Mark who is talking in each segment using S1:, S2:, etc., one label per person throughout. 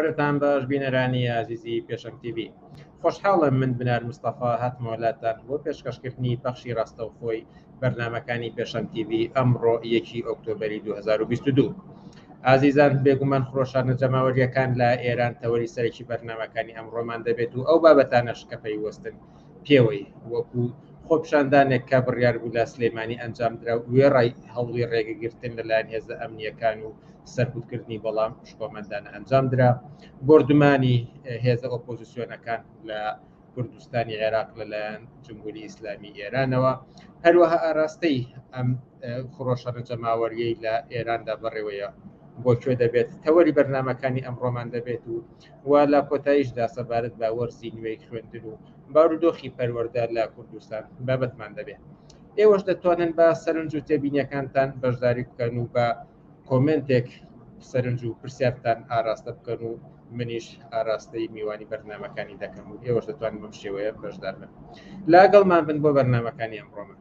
S1: هاوارتان باش بینەرانی عزیزی پێشەنگ تیڤ خۆشحاڵم من بنار مستەفا هاتمۆلاتان بۆ پێشکەشکردنی بەخشی ڕاستەوخۆی بەرنامەکانی پێشەنگ تیڤ ئەمڕۆ 1 ئۆکتۆبەری 2022. ئازیزان بێگومان خۆشانە جەماوەریەکان لە ئێران تەوەری سەرەکی بەرنامەکانی ئەمڕۆمان دەبێت و ئەو بابەتانەش کە پەیوەستن پێوەی وەکو خۆپشاندانێک کە بڕیار بوو لە سلێمانی ئەنجام درا و وێڕای هەوڵی ڕێگەگرتن لەلایەن هێزە ئەمنیەکان و سەرکوتکردنی بەڵام شکۆمەندانە ئەنجام درا، بردومانی هێزە ئۆپۆزیسیۆنەکان لە کوردستانی عێراق لەلایەن جمهوری ئیسلامی ئێرانەوە، هەروەها ئاراستەی ئەم خۆشانە جەماوەریەی لە ئێراندا بەڕێوەیە بۆ کوێ دەبێت تەوەری بەرنامەکانی ئەمڕۆمان دەبێت و وا لە کۆتاییشدا سەبارەت بە وەرزی نوێی خوێندن و بارودۆخی پەروەردە لە کوردستان بابەتمان دەبێت. ئێوەش دەتوانن بە سەرنج و تێبینیەکانتان بەشداری بکەن و بە کۆمنتێک سەرنج و پرسیارتان ئاراستە بکەن و منیش ئاراستەی میوانی بەرنامەکانی دەکەم و ئێوەش دەتوانن بەم شێوەیە بەشدار بن. لاگەڵمان بن بۆ بەرنامەکانی ئەمڕۆمان.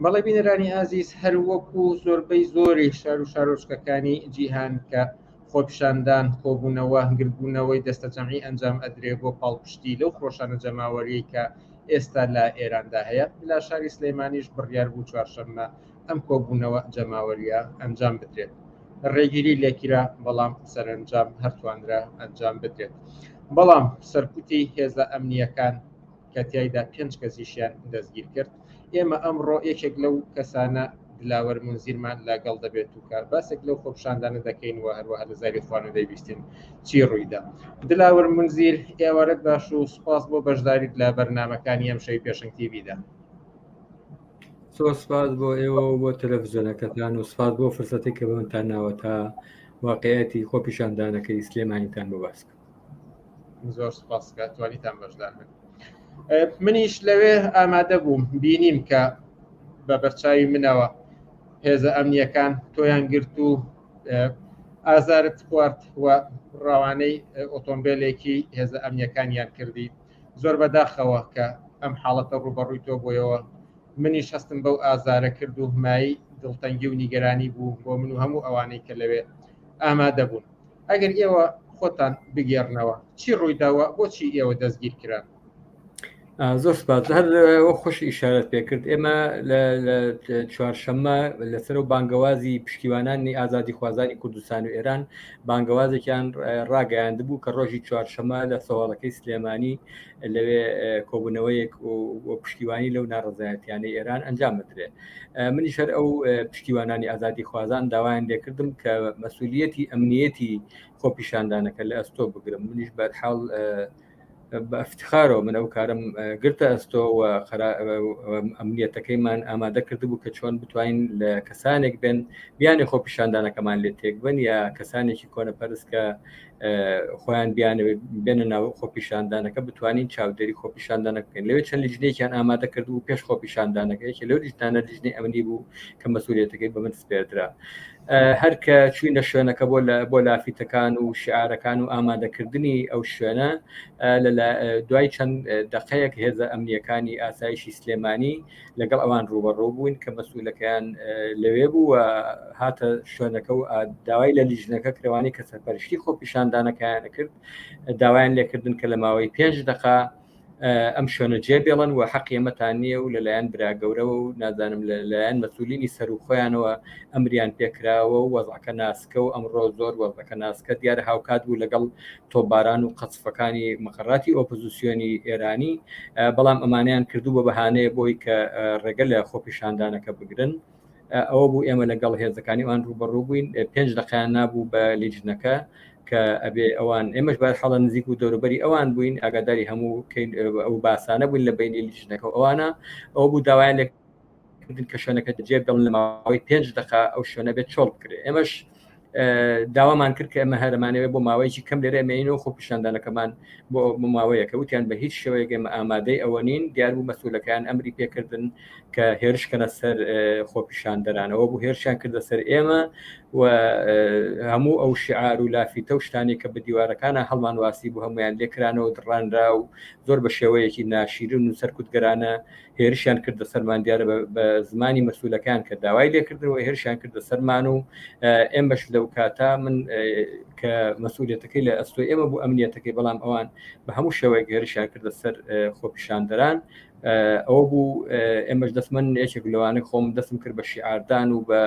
S1: بەڵێ بینەرانی ئازیز، هەر وەکو زۆربەی زۆری شار و شارۆچکەکانی جیهان کە خۆپیشاندان کۆبوونەوە گربوونەوەی دەستە جەمعی ئەنجام ئەدرێ بۆ پاڵپشتی لەو خۆشانە جەماوەریەی کە ئێستا لە ئێراندا هەیە، لە شاری سلێمانیش بڕیار بوو چوارشەممە ئەم کۆبوونەوە جەماوەریە ئەنجام بدرێت. ڕێگیری لێکیرا بەڵام سەرنجام هەرتوانرا ئەنجام بدرێت. بەڵام سەرکوتی هێزە ئەمنیەکان کە تیایدا 5 کەسیشیان دەستگیر کرد، ئێمە ئەمڕۆ یەکێک لەو کەسانە دلاوەر منزیرمان لەگەڵ دەبێت و کە باسێک لەو خۆپشاندانە دەکەین و هەروەها لە زاری خوانە دەیویستین چی ڕوویدا. دلاوەر منزیر، ئێوارەت باش و سوپاس بۆ بەشداریت لە بەرنامەکانی ئەم شەوی پێشەنگ تیڤدا.
S2: سپاس بۆ ئێوە و بۆ تەلەڤیزیۆنەکەتان و سپاس بۆ فرسەتی کە بەمتان ناوە تا واقعەتی خۆپیشاندانەکەی سلێمانیتان بۆ باس بکەم.
S1: زۆر سپاس کە توانیتان بەشدار بن. منیش لەوێ ئامادە بووم بینیم کە بە بەرچاوی منەوە هێزە ئەمنیەکان تۆیان گرت و ئازارت خوارد و ڕاوانەی ئۆتۆمبیلێکی هێزە ئەمنیەکانیان کردی. زۆر بەداخەوە کە ئەم حاڵەتە ڕوبەڕووی تۆ بۆیەوە. منیش هەستم بەو ئازارە کرد و مای دڵتەنگی و نیگەرانی بوو بۆ من و هەموو ئەوانەی کە لەوێ ئامادە بوون. ئەگەر ئێوە خۆتان بگێڕنەوە چی ڕوویداوە، بۆچی ئێوە دەستگیر کران؟
S2: زۆر سپاس. هەر خۆش ئیشارەت پێکرد. ئێمە لە چوارشەممە لەسەر و بانگەوازی پشتیوانانی ئازادی خوازانی کوردستان و ئێران بانگەوازێکیان ڕاگەیاندبوو کە ڕۆژی چوارشەممە لە سەواڵەکەی سلێمانی لەوێ کۆبوونەوەیەک و پشتیوانی لەو ناڕزایەتیانەی ئێران ئەنجام بدرێت. منیش هەر ئەو پشتیوانانی ئازادی خوازان داوایان لێکردم کە مەسئولیەتی ئەمنیەتی خۆپیشاندانەکە لە ئەستۆ بگرم. منیش بەرحاڵ بە افتخارەوە من ئەو کارم گرتە ئەستۆ و ئەمنیەتەکەیمان ئامادە کردبوو کە چۆن بتوانین لە کەسانێک بێن بیانی خۆپیشاندانەکەمان لێ تێک بن یا کەسانێکی کۆنەپەرست کە خۆیان بێنە ناو خۆپیشاندانەکە بتوانین چاودێری خۆپیشاندانەکەن. لەوێ چەند لیژنێکیان ئامادە کردبوو پێش خۆپیشاندانەکەیەکی لەو لیژنانە لیژنەی ئەمنی بوو کە مەسئولیەتەکەی بە من سپێردرا. هەر کە چوینە شوێنەکە بۆ لافیتەکان و شعارەکان و ئامادەکردنی ئەو شوێنە دوای چەند دقەیەک هێزە ئەمنیەکانی ئاسایشی سلێمانی لەگەڵ ئەوان ڕوبەڕوو بووین کە مەسئولەکەیان لەوێ بوو و هاتە شوێنەکە و داوای لە لیژنەکە کرێوانی کە سەرپەرشتی خۆپیشاندانەکەیان کرد، داوایان لێکردن کە لە ماوەی 5 دقە ئەم شوێنە جێبێڵن و حەقی ئەمەتان نییە و لەلایەن براگەورەوە و نازانم لەلایەن مەسئولینی سەر و خۆیانەوە ئەمریان پێکراوە و وەزعەکە ناسکە و ئەمڕۆ زۆر وەزعەکە ناسکە دیارە هاوکات بوو لەگەڵ تۆپباران و قەچفەکانی مەقەڕاتی ئۆپۆزیسیۆنی ئێرانی، بەڵام ئەمانیان کردو بە بەهانەیە بۆی کە ڕێگە لە خۆپیشاندانەکە بگرن. ئەوە بوو ئێمە لەگەڵ هێزەکانی ئەوان ڕوبەڕوو بووین. 5 دقیقیان نابوو بە لیژنەکە کە ئەبێ ئەوان ئێمەش بە حاڵە نزیک و دەوروبەری ئەوان بووین، ئاگاداری هەموو ئەو باسانە بووین لە بینی لیژنەکە ئەوانە. ئەو بوو داوایان لێکردن کە شوێنەکە جێ بڵن لە ماوەی 5 دقیقە ئەو شوێنە بێت چۆڵ بکرێت. ئێمەش داوامان کرد کە ئەمە هەرمانەوە بۆ ماوەیەکی کەم لێرە ئەمەینەوە خۆپیشاندانەکەمان بۆ ماوەیەکە وتیان بە هیچ شێوەیەک ئێمە ئامادەی ئەوە نین دیار بوو مەسئولەکان ئەمری پێکردن کە هێرشکەنە سەر خۆپیشاندەرانەوە بوو هێرشیان کردە سەر ئێمە و هەموو ئەو شعار و لافیتە و شتانی کە بە دیوارەکانە هەڵمان واسی بوو هەمویان لێکرانەوە دڕانرا و زۆر بە شێوەیەکی ناشیرن و سەرکوتگەرانە هێرشیان کردە سەرمان دیارە بە زمانی مەسئولەکان کە داوای لێکردنەوە هێرشیان کردە سەرمان و ئێمەش لەو کاتا من کە مەسئولیەتەکەی لە ئەستۆی ئێمە بوو ئەمنیەتەکەی بەڵام ئەوان بە هەموو شێوەیەک هێرشیان کردە سەر خۆپیشاندەران ئەوە بوو ئێمەش دەستمن یەکێک لەوانە خۆم دەستم کرد بە شیعاردان و بە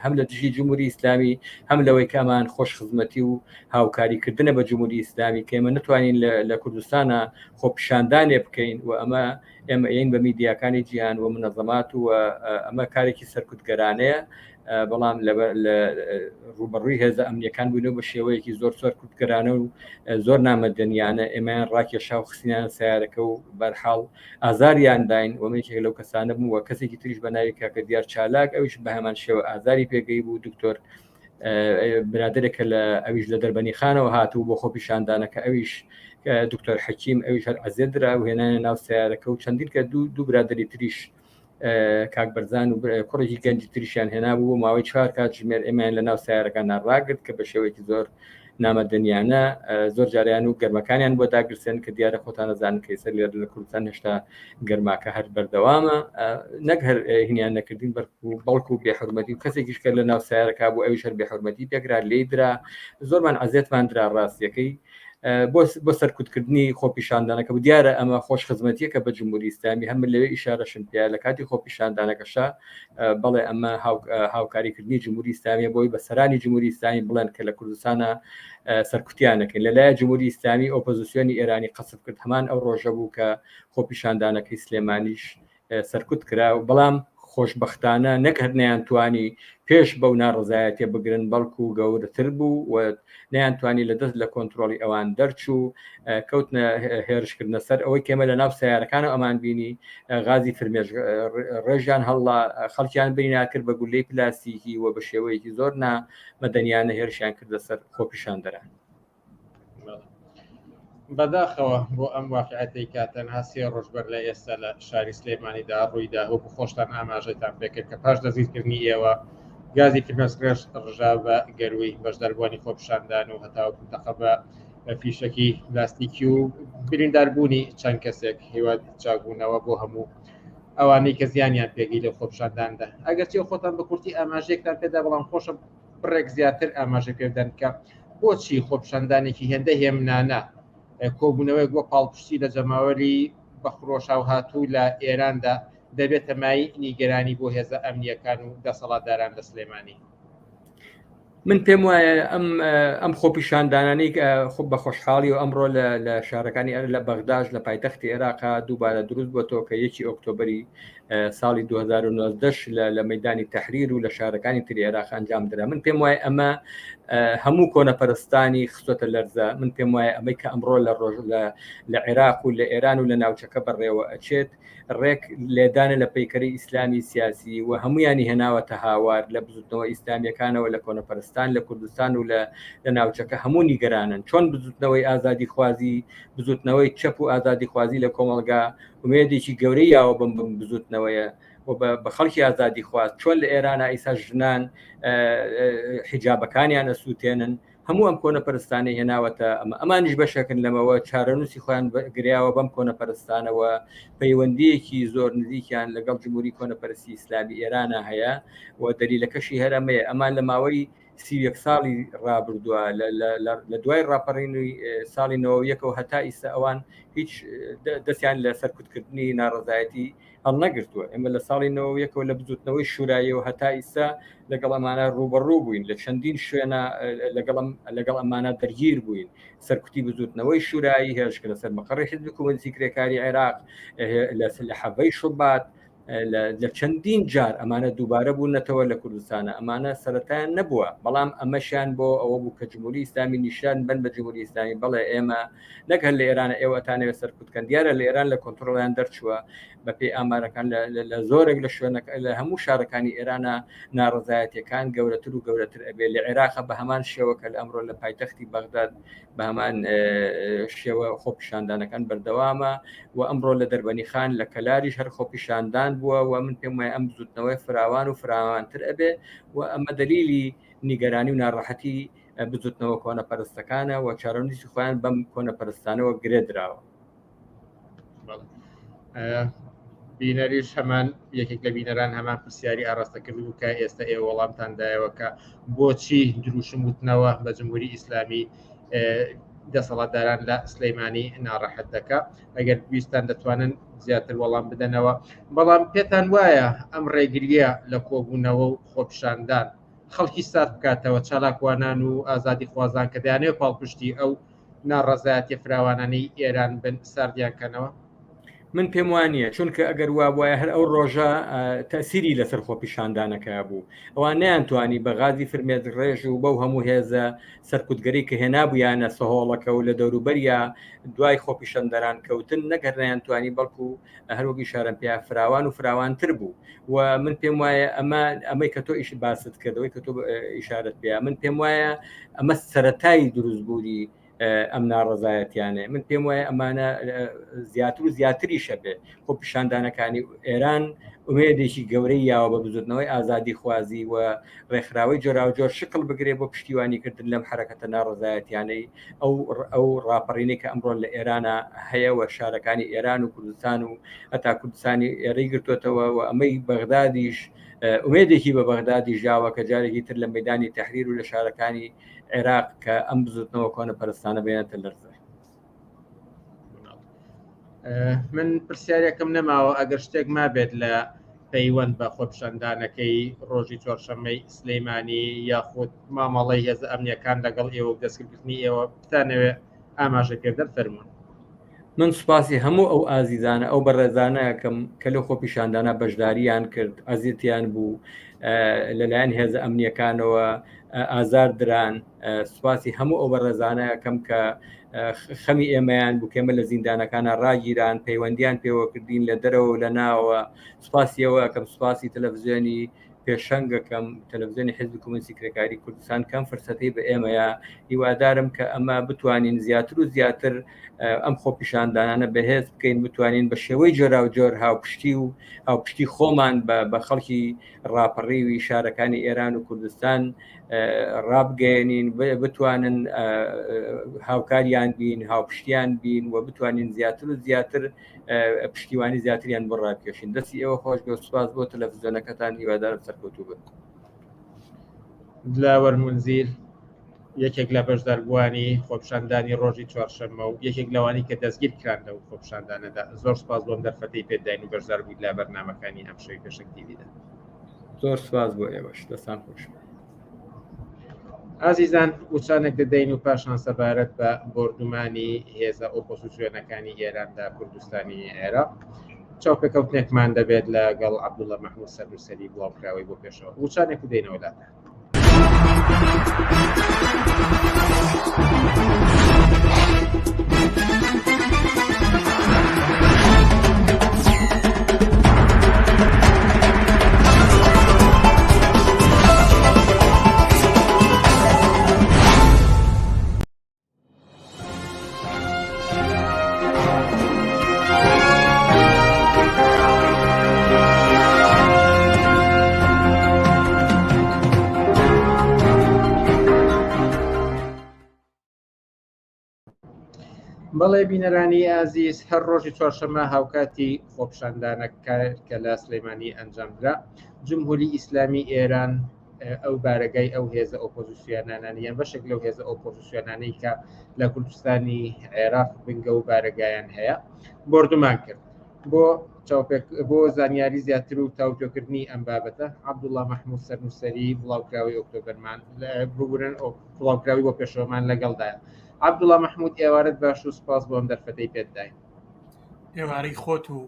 S2: هەم لە دژی جمهوری ئیسلامی هەم لەوەی کامان خۆش خزمەتی و هاوکاریکردنە بە جمهوری ئیسلامی کە ئێمە نتوانین لە کوردستانە خۆپیشاندانێ بکەین و ئێمە ئەین بە میدیاکانی جیهان و منەظەمات و ئەمە کارێکی سەرکوتگەرانەیە بەڵام لە ڕوبەڕووی هێزە ئەمنیەکان بووینەوە بە شێوەیەکی زۆر سەرکوتگەرانە و زۆر نامەدەنیانە ئێمەیان ڕاکێشا و خستیانە سیارەکە و بەرحاڵ ئازاریان داین و منێکێک لەو کەسانە بوو و کەسێکی تریش بە ناوی کاکە دیار چالاک ئەویش بە هەمان شێوە ئازاری پێگەی بوو دکتۆر برادێکە لە ئەویش لە دەربەنی خانەوە هاتوو بۆ خۆپیشاندانەکە ئەویش دکتۆر حەکیم ئەویش هەر ئەزێدرا و هێنانە ناو سیارەکە و چەندین کە دوو برادری تریش کاک بەرزان و کوڕێکی گەنجی تریشیان هێنا بوو ماوەی 4 کات ژمێر ئێمەیان لە ناو سیارەکان ڕاگرت کە بە شێوەیەکی زۆر نامەدەنیانە زۆر جاریان و گەرمەکانیان بۆ داگرسێن کە دیارە خۆتان نەزانن کە ئێستا لە کوردستان هێشتا گەرماکە هەر بەردەوامە نەک هەر هینیان نەکردین بەڵکو و بێحورمەتی و کەسێکیش کە لە ناو سیارەکە بوو ئەویش هەر بێحورمەتی پێکرا لێدرا زۆرمان عەزیەتمان درا ڕاستیەکەی بۆ سەرکوتکردنی خۆپیشاندانەکە بوو دیارە ئەمە خۆش خزمەتیەکە بە جمهوری ئیسلامی هەم لەوێ ئیشارەشن پێ لە کاتی خۆپیشاندانەکەشە بەڵێ ئەمە هاوکاریکردنی جمهوری ئیسلامی بۆی بە سەرانی جمهوری ئیسلامی بڵێن کە لە کوردستانە سەرکوتیانەکەین لەلایە جمهوری ئیسلامی ئۆپۆزیسیۆنی ئێرانی قەسب کرد هەمان ئەو ڕۆژە بوو کە خۆپیشاندانەکەی سلێمانیش سەرکوت کرا و بەڵام خۆشبەختانە نەکرد نەیانتوانی پێش بەو ناڕزایەتێ بگرن بەڵکو و گەورەتر بوو و نەیانتوانی لە دەست لە کۆنتترۆلی ئەوان دەرچوو کەوتنە هێرشکردنە سەر ئەوەی کێمە لە ناو سیارەکانە ئەمان بینی غازی فرمێژ ڕێژیان هەڵا خەڵکیان بیناکرد بە گولەی پلاسیکی و بە شێوەیەکی زۆر نامەدەنیانە هێرشیان کردە سەر خۆپیشاندەران
S1: بەداخەوە بۆ ئەم واقعەتەی کاتەن هەسێ ڕۆژبەر لە ئێستا لە شاری سلێمانیدا ڕوویدا وەکو خۆشتان ئاماژەتان پێکرد کە پاش دەستگیرکردنی ئێوە گازی فرمێسکرێش ڕژا بە گەروی بەشداربوونی خۆپیشاندان و هەتاوە منتەقە بە فیشەکی لاستیکی و برینداربوونی چەند کەسێک هیواد چاکبوونەوە بۆ هەموو ئەوانەی کە زیانیان پێگەی لە خۆپیشانداندا ئەگەرچی خۆتان بە کورتی ئاماژەیەکتان پێدا بەڵام خۆشە بڕێک زیاتر ئاماژە پێدەن کە بۆچی خۆپیشاندانێکی هێندە هێمنانە کۆبوونەوەی بۆ پاڵپشتی لە جەماوەری بەخڕۆشاو هاتوو لە ئێراندا دەبێتە مای نیگەرانی بۆ هێزە ئەمنیەکان و دەسەڵاتداران لە سلێمانی
S2: من پێم وایە ئەم خۆپیشاندانانەی خۆ بە خۆشحاڵی و ئەمڕۆ لە شارەکانی لە بەغداش لە پایتەختی عێراقا دووبارە دروست بۆتەوە کە 1 ئۆکتۆبری ساڵی 2009 لە مەیدانی تەحریر و لە شارەکانی تری عێراق ئەنجام درا من پێم وایە ئەمە هەموو کۆنەپەرستانی خستۆتە لەرزە من پێم وایە ئەمەی کە ئەمڕۆ لە عێراق و لە ئێران و لە ناوچەکە بەڕێوە ئەچێت ڕێک لێدانە لە پەیکەری ئیسلامی سیاسی و هەمویانی هێناوەتە هاوار لە بزوتنەوە ئیسلامیەکانەوە لە کۆنەپەرستان لە کوردستان و لە ناوچەکە هەموو نیگەرانن چۆن بزوتنەوەی ئازادی خوازی بزوتنەوەی چەپ و ئازادی خوازی لە کۆمەڵگا ومێدێکی گەورەی یاوە بم بزوتنەوەیە بە خەڵکی ئازادی خواست چۆن لە ئێرانە ئیسا ژنان حیجابەکانیان ئەسووتێنن هەموو ئەم کۆنەپەرستانی هێناوەتە ئەمانیش بەشەکن لەمەوە چارەنووسی خۆیان گریاوە بەم کۆنەپەرستانەوە پەیوەندیەکی زۆر نزیکیان لەگەڵ جمهوری کۆنەپەرستی ئیسلامی ئێرانە هەیە و دەلیلەکەشی هەرەمەیە ئەمان لە ماوەی 31 ساڵی ڕابردووە لە دوای ڕاپەڕینی ساڵی 91 هەتا ئیستا ئەوان هیچ دەستیان لە سەرکوتکردنی ناڕزایەتی هەڵ نەگرتووە ئێمە لە ساڵی 91 لە بزوتنەوەی شورایەوە هەتا ئیستا لەگەڵ ئەمانە ڕوبەڕوو بووین لە چەندین شوێنە لەگەڵ ئەمانە دەرگیر بووین سەرکوتی بزوتنەوەی شورایی هێرشکە لەسەر مەقڕی حیزب کوردی کرێکاری عێراق لە حەڤەی شوبات لە چەندین جار ئەمانە دووبارە بوونەتەوە لە کوردستانە ئەمانە سەرەتایان نەبووە بەڵام ئەمەشیان بۆ ئەوە بوو کە جمهوری ئیسلامی نیشان بن بە جمهوری ئیسلامی بەڵێ ئێمە نەگەر لە ئێرانە ئێوەتانەوە سەرکوتکەن دیارە لە ئێران لە کۆنتترۆلیان دەرچووە بەپێی ئامارەکان لە زۆرێک لە شوێنەکە لە هەموو شارەکانی ئێرانە ناڕزایەتیەکان گەورەتر و گەورەتر ئەبێ لە عێراق بە هەمان شێوەکە لە ئەمڕۆ لە پایتەختی بەغداد بە هەمان شێوە خۆپیشاندانەکان بەردەوامە و ئەمڕۆ لە دەربەنی خان لە کەلاریش هەر خۆپیشاندان بووە و من پێم وایە ئەم بزوتنەوەی فراوان و فراوانتر ئەبێ و ئەمە دلیلی نیگەرانی و ناڕەحەتی بزوتنەوە کۆنەپەرستەکانە و چارەنووسی خۆیان بەم کۆنەپەرستانەوە گرێ درراوە.
S1: بینەریش هەمان یەکێک لە بینەران هەمان پرسیاری ئاراستەکرد و کە ئێستا ئێوە وەڵامتاندایەوە کە بۆچی دروشم وتنەوە بە جمهوری ئیسلامی دەسەڵاتداران لە سلەیمانی ناڕەحەت دەکا ئەگەر ویستان دەتوانن زیاتر وەڵام بدەنەوە بەڵام پێتان وایە ئەم ڕێگریە لە کۆبوونەوە و خۆپیشاندان خەڵکی سات بکاتەوە چالاکوانان و ئازادی خوازان کە دەیانێت پاڵپشتی ئەو ناڕەزایەتی فراوانانی ئێران بن ساردیانکەنەوە؟
S2: من پێم وانە چونکە ئەگەر وا وایە هەر ئەو ڕۆژە تەسیری لەسەر خۆپیشاندانەکە بوو ئەوان نەیانتوانی بە غازی فرمێت ڕێژ و بەو هەموو هێزە سەرکوتگەری کە هێنابوویانە سەهۆڵەکە و لە دەوروبەریە دوای خۆپیشاندەران کەوتن نەگەر نەیانتوانی بەڵکو هەروەکی شارم پێ فراوان و فراوانتر بوو و من پێم وایە ئەمەی کە تۆ ئیش باست کردەوەی کە تۆ ئیشارەت پێ من پێم وایە ئەمە سەرەتایی دروستبووری ئەم ناڕزایەتیانێ من پێم وایە ئەمانە زیاتر و زیاتری شەبێ خۆپیشاندانەکانی ئێران ئومێدێکی گەورەی یاوە بە بزوتنەوەی ئازادی خوازی و ڕێکخراوەی جۆراوجۆر شکل بگرێ بۆ پشتیوانیکردن لەم حرەکەتە ناڕزایەتیانەی ئەو ڕاپەڕینەی کە ئەمڕۆ لە ئێرانە هەیە و شارەکانی ئێران و کوردستان و هەتا کوردستانی ئێرەی گرتوێتەوە و ئەمەی بەغدادیش ئومێدێکی بە بەغدادی ژاوە کە جارێکی تر لە مەدانی تەحریر و لە شارەکانی عێراق کە ئەم بزوتنەوە کۆنەپەرستانە بێنێتە لەرزە.
S1: من پرسیارێکم نەماوە ئەگەر شتێک ما بێت لە پەیوەند بە خۆپیشاندانەکەی ڕۆژی چوارشەممەی سلەیمانی یاخود مامەڵەی هێز ئەمنیەکان لەگەڵ ئێوە دەستگرتنی ئێوە بتانەوێ ئاماژە پێدەر فەرمونون.
S2: من سوپاسی هەموو ئەو ئازیزانە ئەو بەڕێزانەکەم کە لە خۆپیشاندانە بەشداریان کرد ئازیەتیان بوو لەلایەن هێزە ئەمنیەکانەوە ئازار دران سوپاسی هەموو ئەو بەڕێزانەکەم کە خەمی ئێمەیان بوو کێمە لە زیندانەکانە ڕاگیران پەیوەندیان پێوەکردین لە دەرەوە لە ناوە سوپاسیەوە کەم سوپاسی تەلەڤیزیۆنی پێشەنگەکەم تەلەڤیزیۆنی حیزبی کۆمونیستی کرێکاری کوردستان کەم فرسەتی بە ئێمەیە هیوادارم کە ئەمە بتوانین زیاتر و زیاتر ئەم خۆپیشاندانانە بەهێز بکەین بتوانین بە شێوەی جۆرا و جۆر هاوپشتی و هاوپشتی خۆمان بە خەڵکی ڕاپەڕی شارەکانی ئێران و کوردستان ڕابگەێنین بتوانن هاوکاریان بین هاوپشتیان بین و بتوانین زیاتر و زیاتر پشتیوانی زیاتریان بۆ ڕاکێشین. دەستی ئێوە خۆش بێ سوپاس بۆ تەلەڤیزیۆنەکەتان هیوادارم سەرکەوتوو بن.
S1: دلاوەر منزیل یەکێک لە بەشداربووانی خۆپیشاندانی ڕۆژی چوارشەممە و یەکێک لەوانی کە دەستگیر کران لەو خۆپیشاندانەدا زۆر سوپاس بۆم دەرفەتەی پێداین و بەشدار بوویت لە بەرنامەکانی ئەم شەوی پێشەنگ تیڤیدا.
S2: زۆر سوپاس بۆ ئێوەش دەستان خۆش.
S1: ئازیزان وچانێک دەدەین و پاشان سەبارەت بە بردومانی هێزە ئۆپۆزیسیۆنەکانی ئێراندا کوردستانی عێراق چاوپێکەوتنێکمان دەبێت لەگەڵ عەبدوڵڵا مەحموود سەرنووسەری بڵاوکراوەی بۆ پێشەوە وچانێک دەینەوە لاتە. بەڵێ بینەرانی ئازیز هەر ڕۆژی چوارشەممە هاوکاتی خۆپیشاندانەکە کە لە سلەیمانی ئەنجامدرا جمهوری ئیسلامی ئێران ئەو بارگای ئەو هێزە ئۆپۆزیسیۆنانان یان بەشێک لەو هێزە ئۆپۆزیسیۆنانەی کە لە کوردستانی عێراق بنگە و بارگایان هەیە بردومان کرد بۆ زانیاری زیاتر و تاوتۆکردنی ئەم بابەتە عەبدوڵڵا مەحموود سەرنووسەری بڵاوکراوی ئۆکتۆبەرمان ببورن بڵاوکراوی بۆ پێشەوەمان لەگەڵدایە. عەبدوڵڵا مەحموود ئێوارەت باش و سپاس بۆم دەرفەتەی پێداین.
S3: ئێوارەی خۆت و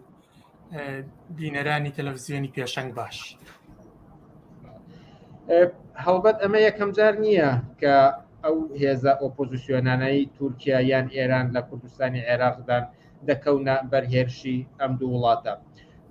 S3: بینەرانی تەلەڤیزیۆنی پێشەنگ باش.
S1: هەڵبەت ئەمە یەکەم جار نییە کە ئەو هێزە ئۆپۆزیسیۆنانەی تورکیا یان ئێران لە کوردستانی عێراقدان دەکەونە بەرهێرشی ئەم دوو وڵاتە.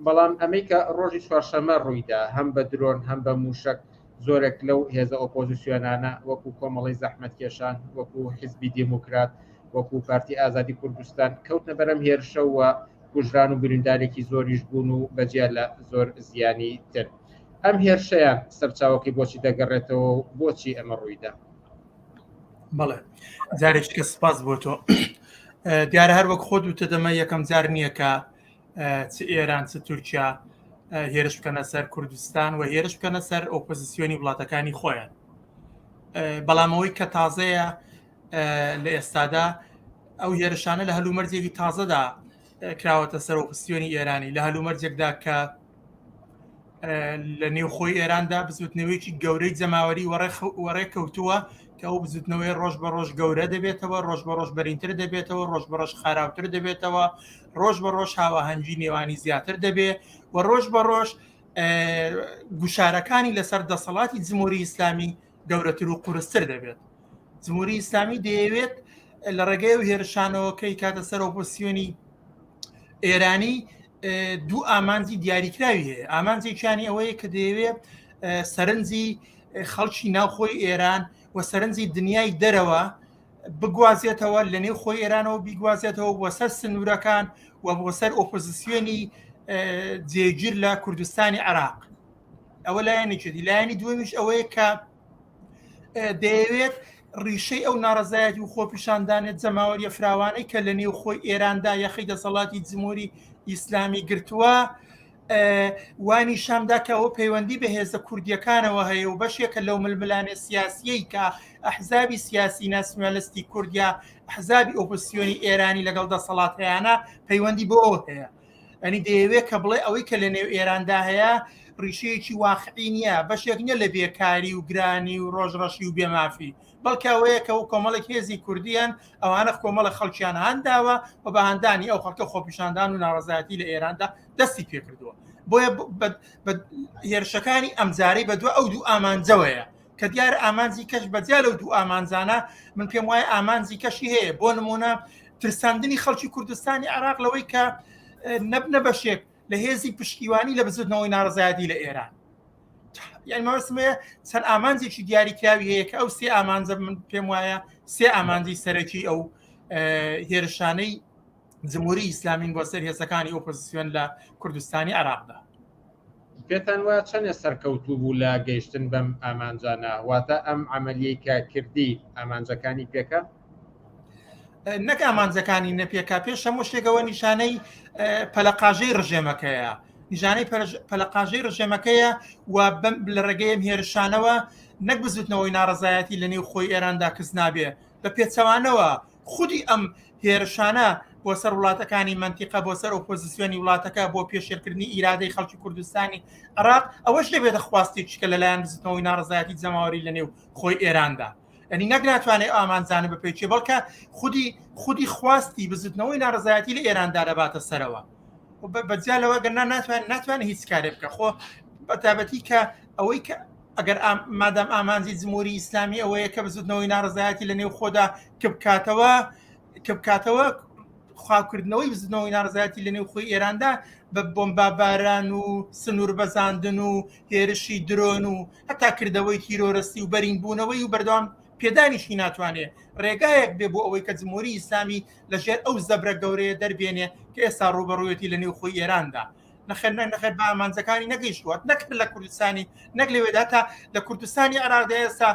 S1: بەڵام ئەمەی کە ڕۆژی چوارشەمە ڕوویدا هەم بە درۆن هەم بە موشک زۆرێک لەو هێزە ئۆپۆزیسیۆنانە وەکو کۆمەڵی زەحمەتکێشان وەکو حیزبی دیموکرات وەکو پارتی ئازادی کوردستان کەوتنە بەرەم هێرشەوە کوژران و بریندارێکی زۆریش بوون و بەجیا لە زۆر زیانی تر. ئەم هێرشەیان سەرچاوەکەی بۆچی دەگەڕێتەوە بۆچی ئەمە ڕوویدا؟
S3: بەڵێ جارێککە سپاس بۆ تۆ. دیارە هەر وەک خۆت وتە دەمە یەکەم جار نییە کە چ ئێران چ تورکیا هێرش بکەنە سەر کوردستان و هێرش بکەنە سەر ئۆپۆزیسیۆنی وڵاتەکانی خۆیان. بەڵامەوەی کە تازەیە لە ئێستادا ئەو هێرشانە لە هەلومەرجێکی تازەدا کراوەتە سەر ئۆپۆزیسیۆنی ئێرانی لە هەلومەرجێکدا کە لە نێوخۆی ئێراندا بزوتنەوەیکی گەورەی جەماوەری وەڕێکەوتووە کە ئەو بزوتنەوەی ڕۆژ بە ڕۆژ گەورە دەبێتەوە، ڕۆژ بە ڕۆژ بەرینتر دەبێتەوە، ڕۆژ بە ڕۆژ خاراوتر دەبێتەوە، ڕۆژ بە ڕۆژ هاوەهەنگی نێوانی زیاتر دەبێت و ڕۆژ بە ڕۆژ گوشارەکانی لەسەر دەسەڵاتی جمهوری ئیسلامی گەورەتر و قورستر دەبێت. جمهوری ئیسلامی دەیەوێت لە ڕێگەی و هێرشانەوەکەی کاتە سەر ئۆپۆزیسیۆنی ئێرانی دوو ئامانجی دیاریکراوی هەیە. ئامانجێکیانی ئەوەیە کە دەیەوێت سەرنجی خەڵکی ناوخۆی ئێران و سەرنجی دنیای دەرەوە بگوازێتەوە لە نێو خۆی ئێرانەوە بیگوازێتەوە بۆ سەر سنوورەکان و بۆ سەر ئۆپۆزیسیۆنی جێگیر لە کوردستانی عێراق. ئەوە لایەنێکی. لایەنی دووەمیش ئەوەیە کە دەیەوێت ڕیشەی ئەو ناڕەزایەتی و خۆپیشاندانێت جەماوەریە فراوانەی کە لە نێو خۆی ئێراندا یەخی دەسەڵاتی جمهوری ئیسلامی گرتووە وانی شامدا کە ئەوە پەیوەندی بە هێزە کوردیەکانەوە هەیە و بەشێکە لەو ململانێ سیاسیەی کە ئەحزابی سیاسی ناسیۆنالیستی کوردیا ئەحزابی ئۆپۆزیسیۆنی ئێرانی لەگەڵ دەسەڵاتیانە پەیوەندی بۆ ئەوە هەیە. ئەنی دەیەوێت کە بڵێ ئەوەی کە لە نێو ئێراندا هەیە ڕیشەیەکی واقعی نییە، بەشێک نیە لە بێکاری و گرانی و ڕۆژڕەشی و بێمافی، بەڵکە ئەوەیە کە و کۆمەڵێک هێزی کوردیان ئەوانە کۆمەڵە خەڵکیان هەنداوە و بە هەندانی ئەو خەڵکە خۆپیشاندان و ناڕەزایەتی لە ئێراندا دەستی پێکردووە. بۆیە هێرشەکانی ئەمجارەی بەدووە ئەو دوو ئامانجەوەیە کە دیارە ئامانجی کەش بەجیا لەو دوو ئامانجانە من پێم وایە ئامانجی کەشی هەیە. بۆ نمونە ترساندنی خەڵکی کوردستانی عێراق لەوەی کە نەبنە بەشێک لە هێزی پشتیوانی لە بزوتنەوەی ناڕەزایەتی لە ئێران. یعنی مەوەسمەیە چەند ئامانجێکی دیاریکراوی هەیە کە ئەو سێ ئامانجە من پێم وایە سێ ئامانجی سەرەکی ئەو هێرشانەی جمهوری ئیسلامین بۆ سەر هێزەکانی ئۆپۆزیسیۆن لە کوردستانی عێراقدا.
S1: پێتان وایە چەندە سەرکەوتوو بوو لە گەیشتن بەم ئامانجانە، واتە ئەم عملیەی کە کردی ئامانجەکانی پێکە؟
S3: نەک ئامانجەکانی نەپێکا، پێش هەموو شتێکەوە نیشانەی پەلەقاژەی ڕژێمەکەیە، نیشانەی پەلەقاژەی ڕژێمەکەیە و لە ڕێگەی هێرشانەوە نەک بزوتنەوەی ناڕەزایەتی لە نێو خۆی ئێراندا کەس نابێ بە پێچەوانەوە خودی ئەم هێرشانە بۆ سەر وڵاتەکانی منتیقە بۆ سەر ئۆپۆزیسیۆنی وڵاتەکە بۆ پێشێرکردنی ئیرادەی خەڵکی کوردستانی عێراق ئەوەش دەبێتە خواستێکی کە لەلایەن بزوتنەوەی ناڕەزایەتی جەماوەری لە نێو خۆی ئێراندا. ئەنی نەک ناتوانێت ئامانجانە بپێچێ بەڵکە خودی خواستی بزوتنەوەی ناڕەزایەتی لە ئێراندا دەباتە سەرەوە. بەجیالەوە گەنا ناتوانێت هیچ کارێ بکە. خۆ بەتابەتی کە ئەوەی کە ئەگەر مادام ئامانجی جمهوری ئیسلامی ئەوەیە کە بزوتنەوەی ناڕەزایەتی لە نێو خۆدا کە بکاتەوە خواکردنەوەی بزنەوەی ناڕزایەتی لە نێو خۆی ئێراندا بە بۆمباباران و سنوور بەزاندن و هێرشی درۆن و هەتا کردەوەی تیرۆرەستی و بەرینبوونەوەی و بەردەوام پێدانیشی ناتوانێت ڕێگایەک بێ بۆ ئەوەی کە جمهوری ئیسلامی لەژێر ئەو زەبرە گەورەیە دەربێنێ کە ئێستا ڕوبەڕوویەتی لە نێو خۆی ئێراندا. نەخێر بە ئامانجەکانی نەگەیشتووە نەکرد لە کوردستانی نەک لەوێدا تا لە کوردستانی عێراقدا ئێستا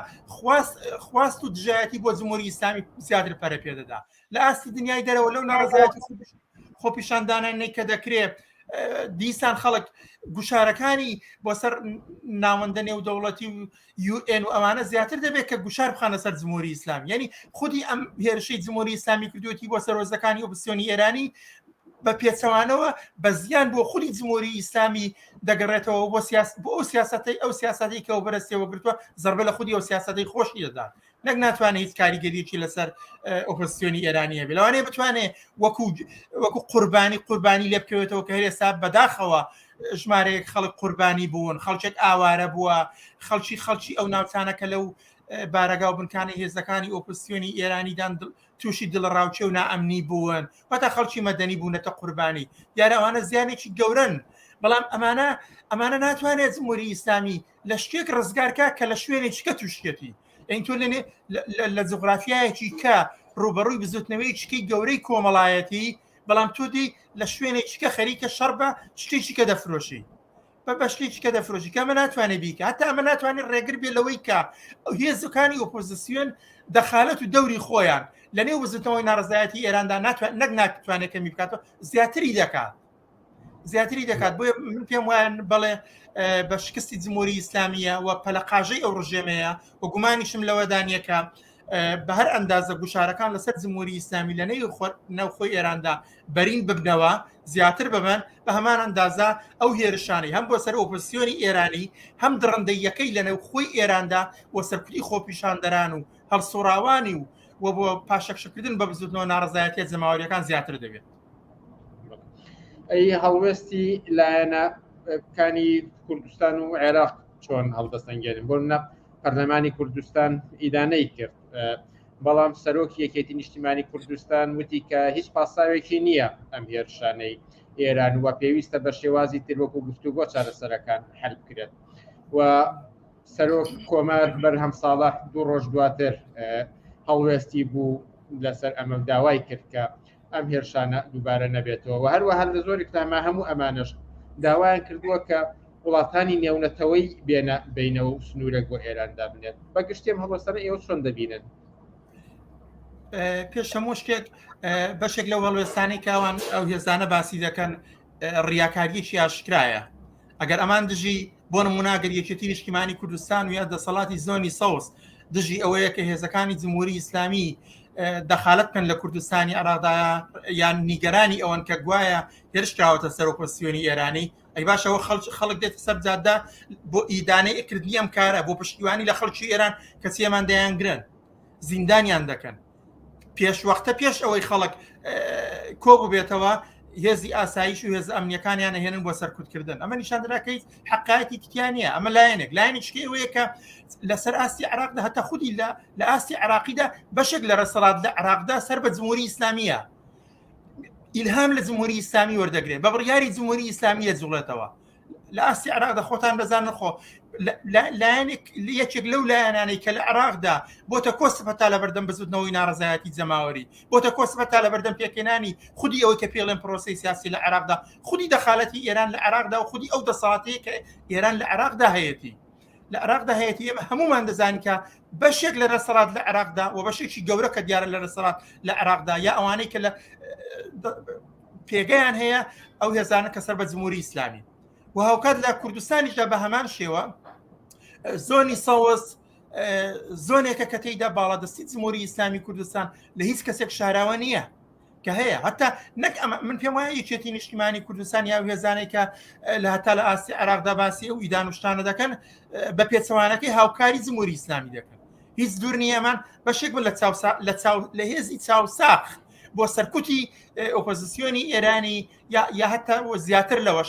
S3: خواست و دژایەتی بۆ جمهوری ئیسلامی زیاتر پەرە پێدەدا لە ئاستی دنیای دەرەوە لەو ناڕەزایەتی خۆپیشاندانانەی کە دەکرێت دیسان خەڵک گوشارەکانی بۆ سەر ناوەندە نێودەوڵەتی و UN و ئەوانە زیاتر دەبێت کە گوشار بخانە سەر جمهوری ئیسلامی. یعنی خودی ئەم هێرشەی جمهوری ئیسلامی کردوەتی بۆ سەرۆزەکانی ئۆپۆزیسیۆنی ئێرانی بە پێچەوانەوە بە زیان بۆ خودی جمهوری ئیسلامی دەگەڕێتەوە بۆ ئەو سیاسەتی کە ئەو بەرەستەوە گرتووە زەربە لە خودی ئەو سیاسەتی خۆشی دەدات. نەک ناتوانێت هیچ کاریگەریەکی لەسەر ئۆپۆزیسیۆنی ئێرانیە بێ لەوانەیە بتوانێت وەکو قوربانی لێ بکەوێتەوە کە هەرێستا بەداخەوە ژمارەیەک خەڵک قوربانی بوون خەڵکێک ئاوارە بووە خەڵکی ئەو ناوچانەکە لەو بارەگا و بنکانی هێزەکانی ئۆپۆزیسیۆنی ئێرانیدان تووشی دڵڕاوچێ و نائەمنی بوون وەتا خەڵکی مەدەنی بوونەتە قوربانی دیارە ئەوانە زیانێکی گەورن بەڵام ئەمانە ناتوانێت جمهوری ئیسلامی لە شتێک ڕزگارکە کە لە شوێنێکیکە تووشکێتی ئەین تۆ لە جغرافیایەکی کە ڕوبەڕووی بزوتنەوەی چکەی گەورەی کۆمەڵایەتی بەڵام تۆ دی لە شوێنێکیکە خەریکە شەڕ بە شتێکی کە دەفرۆشی بە شتێکی کە دەفرۆشی کە ئەمە ناتوانێت بیکە هەتا ئەمە ناتوانێت ڕێگر بێ لەوەی کە هێزەکانی ئۆپۆزیسیۆن دەخالەت و دەوری خۆیان لە نێو بزوتنەوەی ناڕزایەتی ئێراندا نەک ناتوانێت کەمی بکاتەوە زیاتری دەکات بۆیە من پێم وایە بەڵێ بە شکستی جمهوری ئیسلامیە و پەلەقاژەی ئەو ڕژێمەیە و گومانیشم لەوەدانیەکە بە هەر ئەندازە گوشارەکان لەسەر جمهوری ئیسلامی لە نەوخۆی ئێراندا بەرین ببنەوە زیاتر ببن بە هەمان ئەندازە ئەو هێرشانەی هەم بۆ سەر ئۆپۆزیسیۆنی ئێرانی هەم درڕندەیەکەی لە نەوخۆی ئێراندا و سەرکوتی خۆپیشاندەران و هەڵسوڕاوانی و بۆ پاشەکشەکردن بە بزوتنەوە ناڕزایەتی جەماوەریەکان زیاتر دەبێت.
S1: ئەی هەڵوێستی لایەنەکانی کوردستان و عێراق چۆن هەڵدەستەنگێنن بۆ منە پەرلەمانی کوردستان ئیدانەی کرد بەڵام سەرۆکی یەکێتی نیشتیمانی کوردستان وتی کە هیچ پاساوێکی نییە ئەم هێرشانەی ئێران وە پێویستە بە شێوازی ترۆک و گفتوگۆ چارەسەرەکان حەل بکرێت و سەرۆک کۆمەر بەرهەم ساڵح 2 ڕۆژ دواتر هەڵوێستی بوو لەسەر ئەمە داوای کرد کە ئەم هێرشانە دووبارە نەبێتەوە و هەروەها لە زۆری کتاما هەموو ئەمانش داوایان کردووە کە وڵاتانی نێونەتەوەی بێنە بینەوە و سنوورێک بۆ ئێراندا بنێت بەگشتیم هەڵوەستانە ئێوە چۆن دەبینن
S3: پێش هەموو شتێک بەشێک لەو هەڵوێستانی کاوان ئەو هێزانە باسی دەکەن ڕیاکاریەکی ئاشکرایە ئەگەر ئەمان دژی بۆ نموناگەر یەکێتی نیشتیمانی کوردستان و یا دەسەڵاتی زۆنی سەوز دژی ئەوەیە کە هێزەکانی جمهوری ئیسلامی دەخالت بکەن لە کوردستانی عێراقدا یان نیگەرانی ئەوەن کە گوایە هێرشراوەتە سەر ئۆپۆزیسیۆنی ئێرانی ئەی باشەوە خەڵک دێتە سەر جادە بۆ ئیدانەی ئەکردنی ئەم کارە بۆ پشتیوانی لە خەڵکی ئێران کە چێمان دەیانگرن زیندانیان دەکەن پێشوەختە پێش ئەوەی خەڵک کۆبوو بێتەوە هێزی ئاسایش و هێز ئەمنیەکانیان هێنن بۆ سەرکوتکردن ئەمە نیشاندراکەی حقایەتی تیانە ئەمە لایەنێک شکێوەیە کە لەسەر ئاستی عێراقدا هەتا خودی لە ئاستی عێراقیدا بەشێک لە ڕەسەڵات لە عێراقدا سەر بە جمهوری ئیسلامیە ئیلهام لە جمهوری ئیسلامی وەردەگرێت بە بڕیاری جمهوری ئیسلامیە جوڵێتەوە لە ئاستی عێراقدا خۆتان بەزانن خۆ لایەنێک یەکێک لەو لایەنانەی کە لە عێراقدا بۆتە کۆسپەتا لە بەردەم بزوتنەوەی ناڕزایەتی جەماوەری بۆتە کۆسپەتا لە بەردەم پێکێنانی خودی ئەوەی کە پێڵێن پرۆسەی سیاسی لە عێراقدا خودی دەخالەتی ئێران لە عێراقدا و خودی ئەو دەسەڵاتەیە کە ئێران لە عێراقدا هەیەتی لە عێراقدا هەیەتی ئێمە هەمومان دەزانین کە بەشێک لە ڕەسەڵات لە عێراقدا و بەشێکی گەورە کە دیارە لە ڕەسەڵات لە عێراقدا یا ئەوانەی کە لە پێگەیان هەیە ئەو هێزانە کە سەر بە جمهوری ئیسلامی و هاوکات لە کوردستانیشدا بە هەمان شێوە زۆنی سەوز زۆنێکە کە تێیدا باڵادەستی جمهوری ئیسلامی کوردستان لە هیچ کەسێک شاراوە نییە کە هەیە هەتا نەک من پێم وایە یەکێتی نیشتیمانی کوردستان یا هێزانێک کە لە هەتا لە ئاستی عێراقدا باسی ئەو ئیدانوشتانە دەکەن بە پێچەوانەکەی هاوکاری جمهوری ئیسلامی دەکەن هیچ دوور نییە ئەمان بەشێک لە هێزی چاوساخ بۆ سەرکوتی ئۆپۆزیسیۆنی ئێرانی یا هەتا زیاتر لەوەش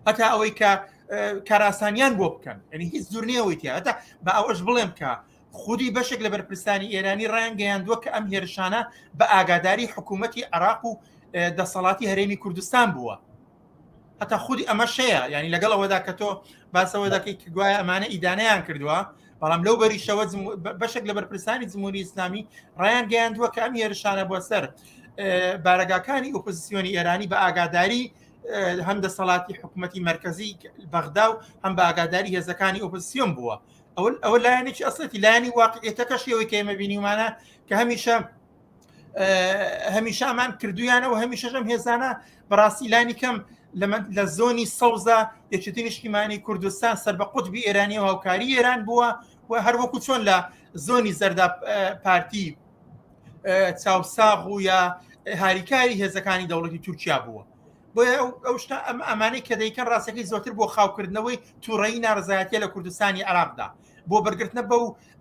S3: هەتا ئەوەی کە کاراسانیان بۆ بکەن ینی هیچ دوور نییەوەی تیا هەتا بە ئەوەش بڵێم کە خودی بەشێک لە بەرپرسانی ئێرانی ڕایانگەیاندووە کە ئەم هێرشانە بە ئاگاداری حکوومەتی عێراق و دەسەڵاتی هەرێمی کوردستان بووە هەتا خودی ئەمە شەیە ینی لەگەڵ ئەوەدا کە تۆ باسەوە دەکەی کە گوایە ئەمانە ئیدانەیان کردووە بەڵام لەو بەریشەوە بەشێک لە بەرپرسانی جمهوری ئیسلامی ڕایانگەیاندووە کە ئەم هێرشانە بۆ سەر بارەگاکانی ئۆپۆزیسیۆنی ئێرانی بە ئاگاداری هەم دەسەڵاتی حکوومەتی مرکزی بەغدا و هەم بە ئاگاداری هێزەکانی ئۆپۆزیسیۆن بووە ئەوە لایەنێکی ئەسڵەتی لایەنی واقعیەتەکەشیەوەی کە ئێمە بینیمانە کە هەمیشە ئەمان کردویانەوە هەمیشەش ئەم هێزانە بەڕاستی لانی کەم لە زۆنی سەوزە یەکێتی نیشتیمانی کوردستان سەر بە قوتبی ئێرانی و هاوکاری ئێران بووە و هەروەکو چۆن لە زۆنی زەردا پارتی چاوساغ و یا هاریکاری هێزەکانی دەوڵەتی تورکیا بووە بۆیە ئەو شتە ئەمانەی کە دەیکەن ڕاستەکەی زۆرتر بۆ خاوکردنەوەی تووڕەیی ناڕزایەتیە لە کوردستانی عێراقدا بۆ بەرگرتنە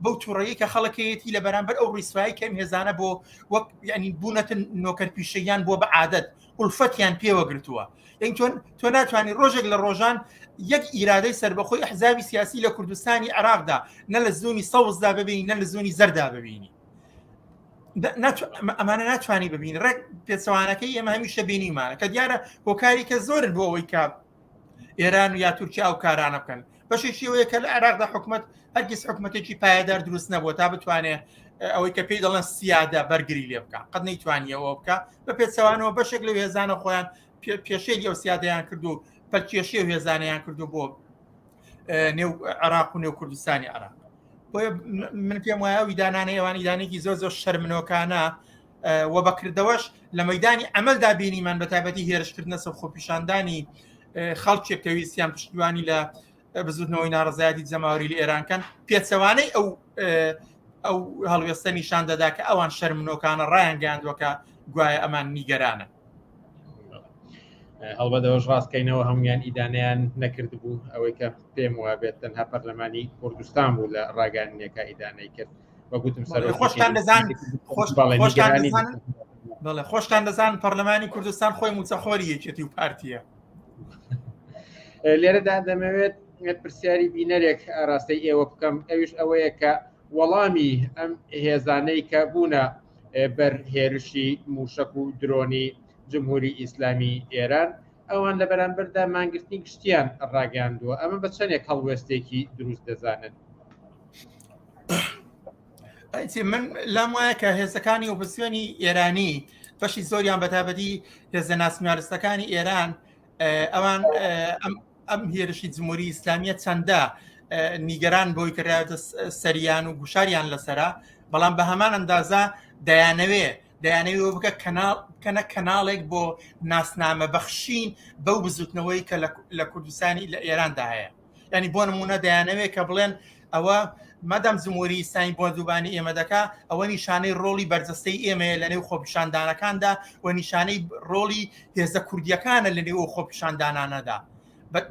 S3: بەو تووڕەیی کە خەڵکەیەتی لە بەرامبەر ئەو ڕیسایی کەم هێزانە بۆ وەک یعنی بوونەتە نۆکەر پیشەیان بۆ بەعادەت ئولفەتیان پێوە گرتووە یعنی تۆ ناتوانانی ڕۆژێک لە ڕۆژان یەک ئیرادەی سەربەخۆی ئەحزابی سیاسی لە کوردستانی عێراقدا نە لە زوونی سەوزدا ببینی نە لە زوونی زەردا ببینی ئەمانە ناتوانانی ببینی ڕێک پێچەوانەکەی ئێمە هەمیشە بینیمانە کە دیارە هۆکاری کە زۆرن بۆ ئەوەی کە ئێران و یا تورکیا ئەو کارانە بکەن بەشێکی ئەوەیە کە لە عێراقدا حکومەت هەرگیز حکومەتێکی پایدار دروست نەبووە تا بتوانێت ئەوەی کە پێی دەڵێن سیادە بەرگری لێ بکە قەت نەیتوانی ئەوە بکە بە پێچەوانەوە بەشێک لەو هێزانە خۆیان پێشێری ئەو سیادەیان کردو پەرکێشی و هێزانیان کردو بۆ نێو عێراق و نێو کوردستانی عێراق بۆیە من پێم وایە ویدانانە ئەوانی دانێکی زۆر زۆر شەرمنۆکانە و بەکردەوەش لە مەیدانی ئەمەلدا بینیمان بە تایبەتی هێرشکردنە سەرخۆپیشاندانی خەڵکێک کە ویستیان پشتیوانی لە بزوتنەوەی ناڕزایەتی جەماوەری لە ئێرانکەن پێچەوانەی ئەو هەڵوێستە نیشان دەدا کە ئەوان شەرمنۆکانە ڕایان گەیاندووە گوایە ئەمان نیگەرانە
S1: هەڵبەتەوەش ڕاستکەینەوە هەمویان ئیدانیان نەکرد بوو ئەوەی کە پێم وە بێت تەنها پەرلەمانی کوردستان بوو لە ڕاگەیانیەکە ئیدانەی کرد وەگوتم
S3: خۆشتان دەزان پەرلەمانی کوردستان خۆی موچەخۆری یەکێتی و پارتیە
S1: لێرەدا دەمەوێت پرسیاری بینەرێک ڕاستەی ئێوە بکەم ئەویش ئەوەیە کە وەڵامی ئەم هێزانەی کە بوونە بەر هێرشی موشک و درۆنی جمهوری ئیسلامی ئێران ئەوان لە بەرامبەردا مانگرتنی گشتیان ڕاگەاندووە ئەمە بە چەندێک هەڵوێستێکی دروست دەزانن
S3: من لام وایە کە هێزەکانی ئۆپۆزیسیۆنی ئێرانی بەشی زۆریان بەتابەتی هێزە ناسنیارستەکانی ئێران ئەوان ئەم هێرشی جمهوری ئیسلامیە چەندە نیگەران بۆی کردایەتە سەریان و گوشاریان لەسەرا بەڵام بە هەمان ئەندازە دەیانەوێ بکە کەنە کەناڵێک بۆ ناسنامە بەخشین بەو بزوتنەوەی کە لە کوردستانی لە ئێراندا هەیە ینی بۆ نمونە دەیانەوێت کە بڵێن ئەوە مەدەم جمهوری ئیسلامی بۆ دووبانی ئێمە دەکا ئەوە نیشانەی ڕۆڵی بەرجەستەی ئێمەیە لە نێو خۆپیشاندانەکاندا و نیشانەی ڕۆڵی هێزە کوردیەکانە لە نێو خۆپیشاندانانەدا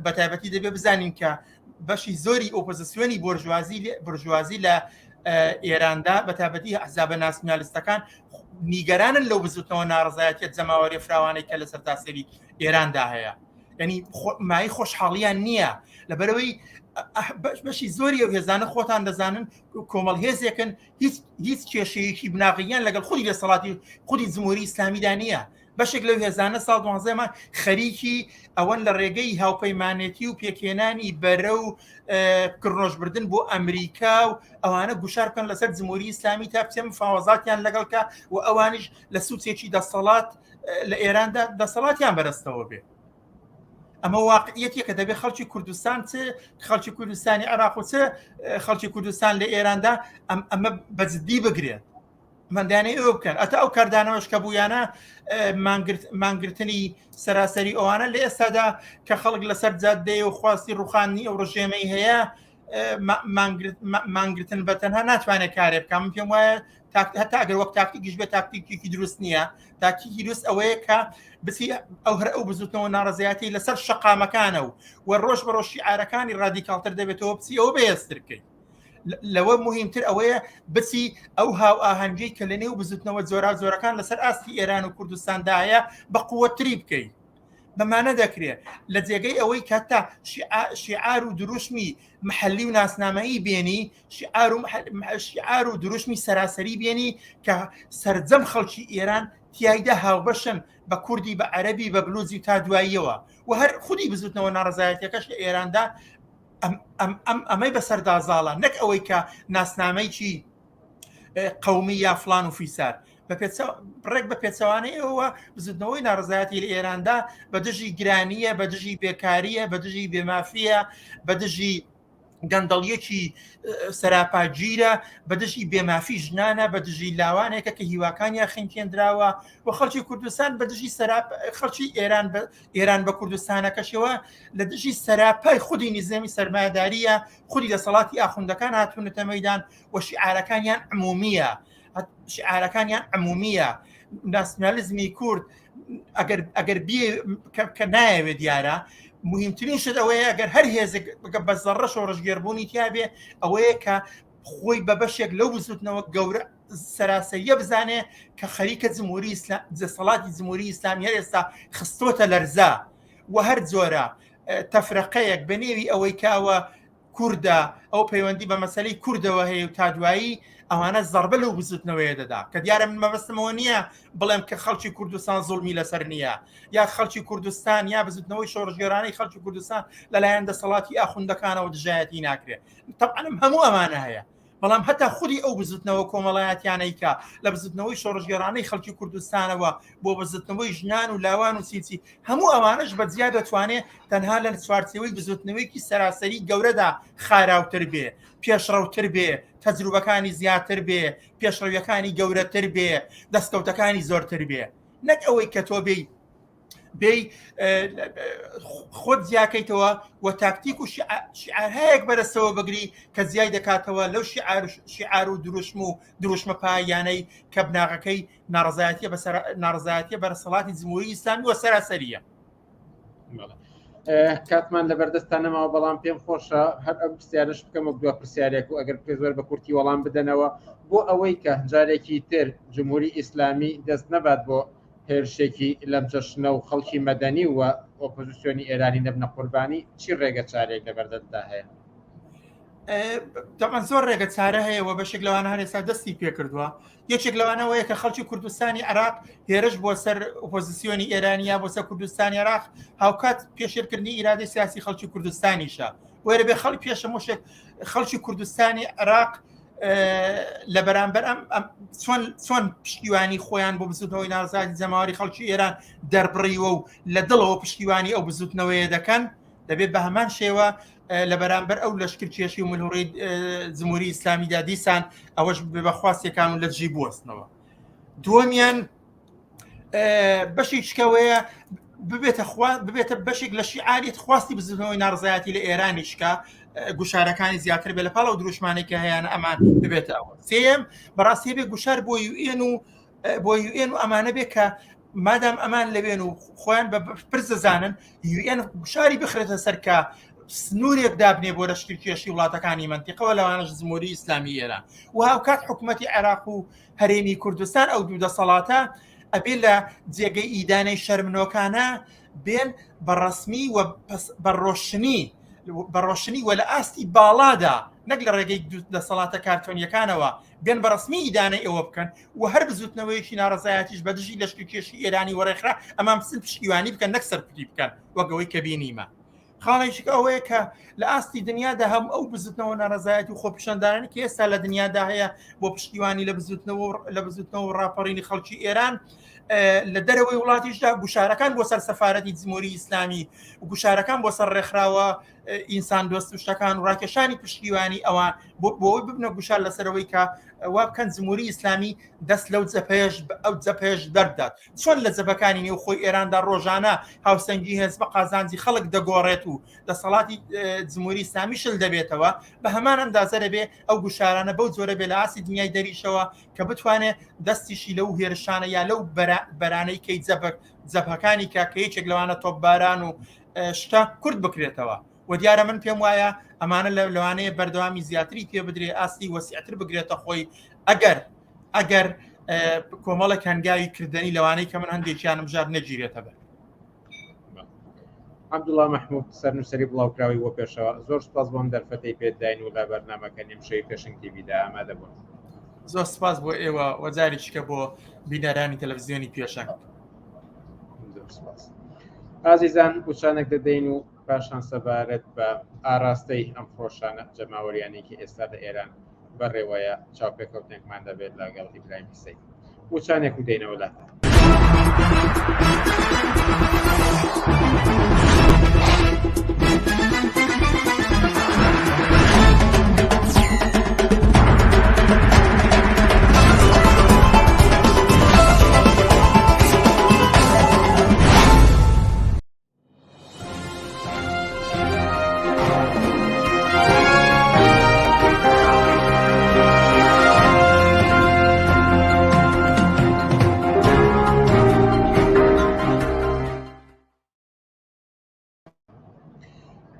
S3: بە تایبەتی دەبێ بزانین کە بەشی زۆری ئۆپۆزیسیۆنی بورژوازی لە ئێراندا بە تایبەتی ئەحزابە ناسیۆنالیستەکان نیگەرانن لەو بزوتنەوە ناڕزایەتیە جەماوەری فراوانەی کە لەسەر تاسەری ئێراندا هەیە ینی مای خۆشحاڵیان نییە لەبەرەوەی بەشی زۆری ئەو هێزانە خۆتان دەزانن کۆمەڵ هێزێکن هیچ کێشەیەکی بناغیان لەگەڵ خودی لەسەڵاتی خودی جمهوری ئیسلامیدا نییە بەشێک لەو هێزانە ساڵ 12 خەریکی ئەوەن لە ڕێگەی هاوپەیمانێتی و پێکێنانی بەرە و کڕۆژبردن بۆ ئەمریکا و ئەوانە گوشار بکەن لەسەر جمهوری ئیسلامی تا بچێ مفاوەزاتیان لەگەڵکە و ئەوانیش لە سوچێکی دەسەڵات لە ئێراندا دەسەڵاتیان بەرەستەوە بێ ئەمە واقعیەتە کە دەبێت خەڵکی کوردستان چ خەڵکی کوردستانی عێراق و چ خەڵکی کوردستان لە ئێراندا ئەمە بەجددی بگرێت مندانەی ئەوە بکەن ئەتا ئەو کاردانەوەش کە بوویانە مانگرتنی سەراسەری ئەوانە لە ئێستادا کە خەڵک لەسەر جادەیە و خواستی ڕوخانی ئەو ڕژێمەی هەیە مانگرتن بەتەنها ناتوانێت کارێ بکەم من پێم وایە هەتا ئەگەر وەک تاکتیکیش بێت تاکتیکێکی دروست نییە تاکتیکی دروست ئەوەیە کە بچی ئەو بزوتنەوە ناڕزایەتی لەسەر شەقامەکانە و ڕۆژ بە ڕۆژ شیعارەکانی ڕادیکاڵتر دەبێتەوە بچی ئەوە بەهێزترکەی لەوە مهمتر ئەوەیە بچی ئەو هاو ئاهەنگەی کە لە نێو بزوتنەوە جۆرەکان لەسەر ئاستی ئێران و کوردستاندایە بە قووەتری بکەیت بەمانە دەکرێت لە جێگەی ئەوەی کاتا شیعار و دروشمی محلی و ناسنامەیی بێنی شیعار و دروشمی سەراسەری بێنی کە سەرجەم خەڵکی ئێران تیایدا هاوبەشن بە کوردی بە عەرەبی بە بلوزی تا دواییەوە و هەر خودی بزوتنەوە ناڕزایەتیەکەش لە ئێراندا ئەمەی بەسەردازاڵە نەک ئەوەی کە ناسنامەیکی قەومی یا فلان و فیسار ڕێک بە پێچەوانەی ئەوە بزوتنەوەی ناڕزایەتی لە ئێراندا بە دژی گرانیە بە دژی بێکاریە بە دژی بێمافیە بە دژی گەندەڵیەکی سەراپاگیرە بە دژی بێمافی ژنانە بە دژی لاوانێکە کە هیواکانیان خینکێنراوە و خەڵکی کوردستان بە دژی خەڵکی ئێران بە کوردستانەکەشەوە لە دژی سەراپای خودی نیزەمی سەرمایەداریە خودی دەسەڵاتی ئاخوندەکان هاتوونەتە مەیدان و شیعارەکانیان عمومیە ناسیۆنالیزمی کورد ئەگەر کە نایەوێت دیارە مهمترین شت ئەوەیە ئەگەر هەر هێزێک بە زەڕە شۆڕژگێڕبوونی تیابێ ئەوەیە کە خۆی بە بەشێک لەو بزوتنەوە گەورە سەراسەریە بزانێ کە خەریکە دەسەڵاتی جمهوری ئیسلامی هەر ئێستا خستۆتە لەرزە و هەر جۆرە تەفرەقەیەک بە نێوی ئەوەی کاوە کووردە ئەو پەیوەندی بە مەسەلەی کووردەوە هەیە و تا دوایی ئەوانە زەربە لەو بزوتنەوەیە دەدا کە دیارە من مەبەستمەوە نییە بڵێم کە خەڵکی کوردستان زوڵمی لەسەر نییە یا خەڵکی کوردستان یا بزوتنەوەی شۆڕژگێڕانەی خەڵکی کوردستان لەلایەن دەسەڵاتی ئاخوندەکانەوە دژایەتی ناکرێت تەبعاً هەموو ئەمانە هەیە بەڵام هەتا خودی ئەو بزوتنەوە کۆمەڵایەتیانەیکە لە بزوتنەوەی شۆڕژگێڕانەی خەڵکی کوردستانەوە بۆ بزوتنەوەی ژنان و لاوان و سیچی هەموو ئەوانش بەجیا دەتوانێت تەنها لە چوارچێوەی بزوتنەوەیکی سەراسەری گەورەدا خاراوتر بێ پێشڕەوتر بێ تەجروبەکانی زیاتر بێ پێشڕەویەکانی گەورەتر بێ دەستکەوتەکانی زۆرتر بێ نەک ئەوەی کە تۆ بێی خۆت زیاکەیتەوە و تاکتیک و شعارهەیەک بەرەسەوە بگری کە زیای دەکاتەوە لەو شعار و دروشمە پایانەی کە بناغەکەی ناڕزایەتیە بەرەسەڵاتی جمهوری ئیسلامی وە سەراسەریە.
S1: کاتمان لەبەردەستانەماوە بەڵام پێم خۆشە هەر ئەم پرسیارش بکەم و دووە پرسیارێک و ئەگەر پێ زۆر بە کورتی وەڵام بدەنەوە بۆ ئەوەی کە جارێکی تر جمهوری ئیسلامی دەست نەبات بۆ هێرشێکی لەم جەشنە و خەڵکی مەدەنی و ئۆپۆزیسیۆنی ئێرانی نەبنە قوربانی چی ڕێگە چارێک لەبەردەستدا هەیە؟
S3: دەمان زۆر ڕێگە چارە هەیە و بەشێک لەوانە هەر ئێستا دەستی پێ کردووە یەکێک لەوانەوەیە کە خەڵکی کوردستانی عێراق هێرش بۆ سەر ئۆپۆزیسیۆنی ئێرانیا بۆ سەر کوردستانی عێراق هاوکات پێشێرکردنی ئیرادەی سیاسی خەڵکی کوردستانیشە وێرە بێ خەڵک پێشە مشێک خەڵکی کوردستانی عێراق لە بەرامبەر چۆن پشتیوانی خۆیان بۆ بزوتنەوەی ناڕزایەتی جەماوەری خەڵکی ئێران دەربڕیوە و لە دڵەوە پشتیوانی ئەو بزوتنەوەیە دەکەن دەبێت بە هەمان شێوە لە بەرامبەر ئەو لەشکرکێشی و ملهوڕی جمهوری ئیسلامیدا دیسان ئەوەش بەخواستێکان و لە جێ بوەستنەوە. دووەمیان بەشێکەوەیە ببێتە بەشێک لە شیعاریت خواستی بزوتنەوەی ناڕزایەتی لە ئێرانیشکە گوشارەکانی زیاتر بێ لە پاڵ و دروشمانێک کە هەیەە ئەمان ببێتە ئەوە. سێم بەڕاستی بێ گوشار بۆ UN و ئەمانە بێ کە مادام ئەمان لەبێن و خۆیان بە پرزەزانن UN گوشاری بخرێتە سەرکە سنوورێک دابنێ بۆ لەشکرکێشی وڵاتەکانی منتیقەوە لەوانەش جمهوری ئیسلامی ئێران و هاوکات حکوومەتی عێراق و هەرێمی کوردستان ئەو دوو دەسەڵاتە ئەبێ لە جێگەی ئیدانەی شەرمنۆکانە بێن بەڕەسمی و بەڕۆشنی وە لە ئاستی باڵادا نەک لە ڕێگەی دەسەڵاتە کارتۆنیەکانەوە بێن بەڕسمی ئیدانەی ئەوە بکەن و هەر بزوتنەوەیکی ناڕزایەتیش بەدژی لەشکرکێشی ئێرانی وەڕێخرا ئەمان پسن پشتیوانی بکەن نەک سەرپتی بکەن وەگەوەی کە بینیمە. خاڵێکێک ئەوەیە کە لە ئاستی دنیادا هەم ئەو بزوتنەوە ناڕزایەتی و خۆپیشاندانانی کە ئێستا لە دنیادا هەیە بۆ پشتیوانی لە بزوتنەوە و ڕاپەڕینی خەڵکی ئێران لە دەرەوەی وڵاتیشدا گوشارەکان بۆ سەر سەفارەتی جمهوری ئیسلامی و گوشارەکان بۆ سەر ڕێکخراوە ئینسان دۆست و شتەکان و ڕاکێشانی پشتیوانی ئەوان بۆەوەی ببنە گوشار لەسەرەوەی کە وا بکەن جمهوری ئیسلامی دەست لەو جەپێش دەردات چۆن لە جەبەکانی نێو خۆی ئێراندا ڕۆژانە هاوسەنگی هێز بە قازانجی خەڵک دەگۆڕێت و دەسەڵاتی جمهوری ئیسلامی شل دەبێتەوە بە هەمان ئەندازە دەبێ ئەو گوشارانە بەو جۆرە بێ لە ئاسی دنیای دەریشەوە کە بتوانێت دەستیشی لەو هێرشانە یا لەو بەرانەی کەی جەبهەکانی کاکەیەکێک لەوانە تۆپباران و شتا کورد بکرێتەوە و دیارە من پێم وایە ئەمانە لەوانەیە بەردەوامی زیاتری پێ بدرێ ئاستی وەسیعتر بگرێتە خۆی ئەگەر کۆمەڵە کەنگاوی کردنی لەوانەی کە من هەندێکیانم ژار نەگیرێتە بەر.
S1: عەبدوڵڵا مەحموود سەرنووسەری بڵاوکراوی بۆ پێشەوە زۆر سپاس بۆم دەرفەتەی پێداین و لە بەرنامەکە نێمشەی پێشنگ تیڤیدا ئامادە بوون.
S3: زۆر سپاس بۆ ئێوە وەجارێکیکە بۆ بینەرانی تەلەڤیزیۆنی پێشەنگ.
S1: ئازیزان وشانێک دەدەین و پاشان سەبارەت بە ئاراستەی ئەم خۆشانە جەماوەریانێکی ئێستا لە ئێران بەڕێوەیە چاوپێکەوتنێکمان دەبێت لەگەڵ ئیبراهیم حسەین وچانێک و دێنەوە لاتە.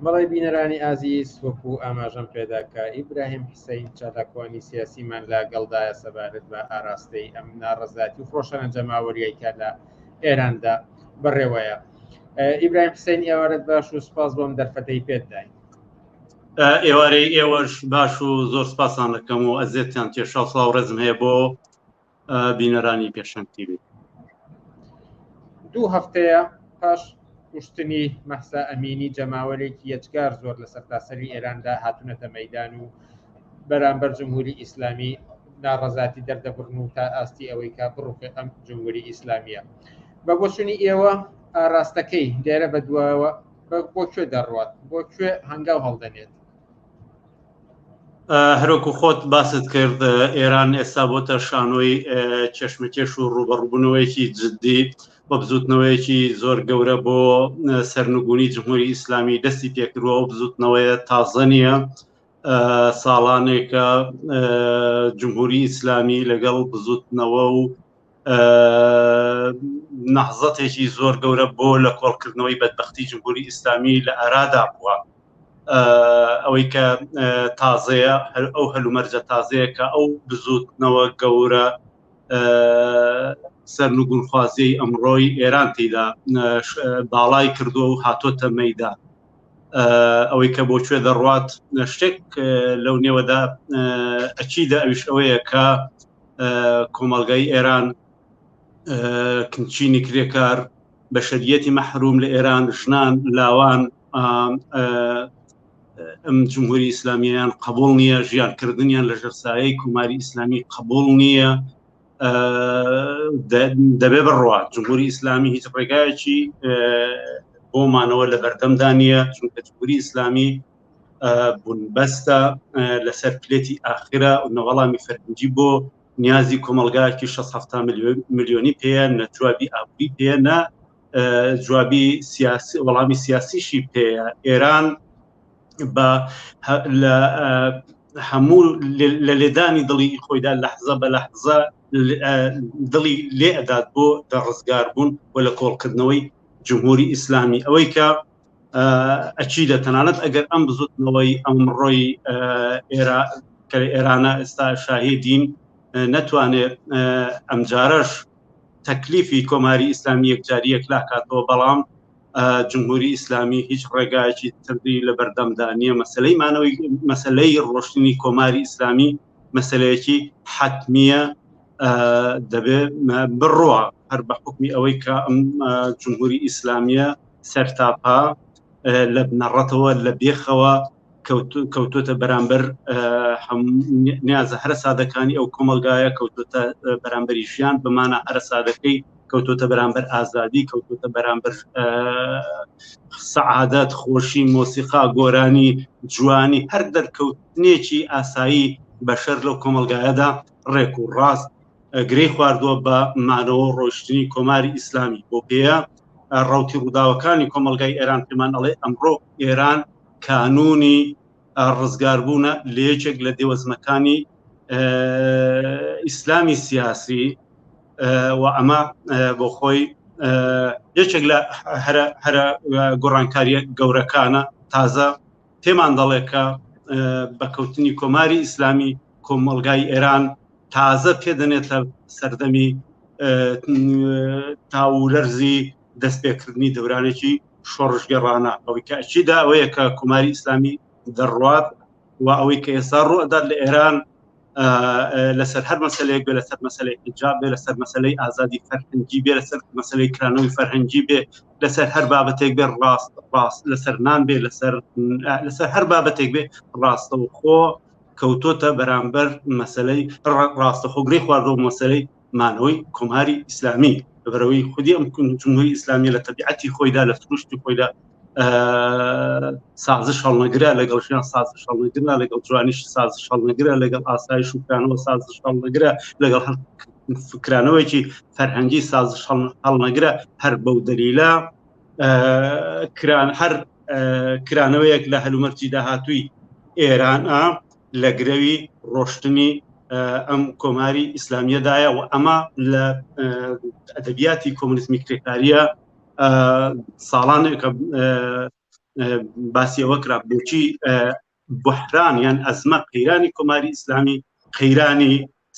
S1: مەڵی بینەرانی ئازیز وەکو ئاماژەم پێداکە ئیبراهیم حسین چالاکوانی سیاسیمان لەگەڵدایە سەبارەت بە ئاراستەی ئەم ناڕەزاتی و فرۆشەنە جەماوەریەکە لە ئێراندا بەڕێوەیە. ئیبراهیم حسین ئێوارەت باش و سپاس بۆم دەرفەتەی پێداین.
S4: ئێوارەی ئێوەش باش و زۆر سپاسان دەکەم و ئەزیێتیان تێشە سڵاو ڕێزم هەیە بۆ بینەرانی پێشەنگ تیڤی.
S1: 2 هەفتەیە پاش کوشتنی مەحسا ئەمینی جەماوەرێکی یەجگار زۆر لە سەرتاسەری ئێراندا هاتوونەتە مەیدان و بەرامبەر جمهوری ئیسلامی ناڕەزاتی دەردەبڕن و تا ئاستی ئەوەی کا بڕوخی ئەم جمهوری ئیسلامیە. بە بۆچوونی ئێوە ئاراستەکەی لێرە بەدواوە بۆ کوێ دەڕوات، بۆ کوێ هەنگاو هەڵدەنێت؟
S4: هەروەکو خۆت باست کرد، ئێران ئێستا بۆتە شانۆی چێشمەکێش و ڕوبەڕووبوونەوەیەکی جددی بە بزوتنەوەیەکی زۆر گەورە بۆ سەرنگونی جمهوری ئیسلامی دەستی پێکردووە و بزوتنەوەیە تازە نییە. ساڵانێکە جمهوری ئیسلامی لەگەڵ بزوتنەوە و نەهزەتێکی زۆر گەورە بۆ لە کۆڵکردنەوەی بەدبەختی جمهوری ئیسلامی لە ئارادا بووە. ئەوەی کە تازەیە ئەو هەلومەرجە تازەیە کە ئەو بزوتنەوە گەورە سەرنگونخوازیەی ئەمڕۆی ئێران تێدا باڵای کردووە و هاتۆتە مەیدان. ئەوەی کە بۆ کوێ دەڕوات شتێک لەو نێوەدا ئەچیدا ئەویش ئەوەیە کە کۆمەڵگای ئێران کنچینی کرێکار بەشەریەتی مەحروم لە ئێران ژنان لاوان ئەم جمهوری ئیسلامیان قبول نییە، ژیانکردنیان لە ژەرسایەی کۆماری ئیسلامی قبول نییە، دەبێ بڕوات. جمهوری ئیسلامی هیچ ڕێگایەکی بۆمانەوە لە بەردەمدا نیە، چونکە جمهوری ئیسلامی بوونبەستە لەسەر پلێتی ئاخرە و نەوەڵامی فەرهەنگی بۆ نیازی کۆمەلگایەکی 670 ملیۆنی پێیە، نە جوابی ئابووری پێە، نە جوابی وەڵامی سیاسیشی پێیە. ئێران بە هەموو لە لێدانی دڵی خۆیدا لەحزە بە لەحزە دڵی لێ ئەدات بۆ دەڕزگار بوون و لە کۆڵکردنەوەی جمهوری ئیسلامی. ئەوەی کە ئەچیدە تەنانەت ئەگەر ئەم بزوتنەوەی ئەمڕۆی کە ئێرانە ئێستا شاهێدین نەتوانێت ئەمجارەش تەکلیفی کۆماری ئیسلامی یەکجاریەک لاکاتەوە، بەڵام جمهوری ئیسلامی هیچ ڕێگایەکی تردی لە بەردەمدا نیە. مەسەلەی ڕۆشتنی کۆماری ئیسلامی مەسەلەیەکی حتمیە، دەبێ بڕوە هەر بە حکمی ئەوەی کە ئەم جمهوری ئیسلامیە سەرتاپا لە بنەڕەتەوە لە بێخەوە کەوتۆتە بەرامبەر نیازە هەرە سادەکانی ئەو کۆمەلگایە، کەوتۆتە بەرامبەری ژیان بمانە هەرە سادەکەی، کەوتۆتە بەرامبەر ئازادی، کەوتۆتە بەرامبەر سەعادەت، خۆشی، مۆسیقا، گۆرانی، جوانی، هەر دەرکەوتنێکی ئاسایی بەشەر لەو کۆمەلگایەدا ڕێک و ڕاست گرەی خواردووە بە مانەوە ڕۆیشتنی کۆماری ئیسلامی. بۆ پێەیە ڕەوتی ڕووداوەکانی کۆمەلگای ئێران پێمان ئەڵێ ئەمڕۆ ئێران کانونی ڕزگاربوونە لە یەکێک لە دێوەزمەکانی ئیسلامی سیاسی و ئەمە بۆ خۆی یەکێک لە هەرە گۆڕانکاریە گەورەکانە. تازە پێمان دەڵێ کە بەکەوتنی کۆماری ئیسلامی کۆمەلگای ئێران تازە پێدەنێتە سەردەمی تاولەرزی دەستپێکردنی دەورانێکی شۆڕژگەڕانە. ئەوەی کە ئەچیدا ئەوەیە کە کۆماری ئیسلامی دەڕوات و ئەوەی کە ئێستا ڕوئەدات لە ئێران لەسەر هەر مەسەلەیەک بێ، لەسەر مەسەلەی حیجاب بێ، لەسەر مەسەلەی ئازادی فەرهەنگی بێ، لەسەر مەسەلەی کرانەوەی فەرهەنگی بێ، لەسەر هەر بابەتێک بێ ڕاست، لەسەر نان بێ، لەسەر هەر بابەتێک بێ ڕاستەوخۆ کەوتۆتە بەرامبەر مەسەلەی ڕاستەخۆگرەی خواردەوە مەسەلەی مانەوەی کۆماری ئیسلامی. بەبەرەوەی خودی ئەم جمهوری ئیسلامی لە تەبیعەتی خۆیدا لە سروشتی خۆیدا سازش هەڵنەگرە، لەگەڵ ژیان سازش هەڵنەگرە، لەگەڵ جوانیش سازش هەڵنەگرە، لەگەڵ ئاسایش و کرانەوە سازش هەڵنەگرە، لەگەڵ فکرانەوەیکی فەرهەنگی سازش هەڵنەگرە. هەر بەو دەلیلە هەر کرانەوەیەک لە هەلومەرجی داهاتووی ئێرانە لە گرەوی ڕۆشتنی ئەم کۆماری ئیسلامیەدایە و ئەمە لە ئەدەبیاتی کۆمونیزمی کرێکاریە ساڵانێکە باسی ئەوە کرا بۆچی بحران یان ئەزمە قەیرانی کۆماری ئیسلامی قەیرانی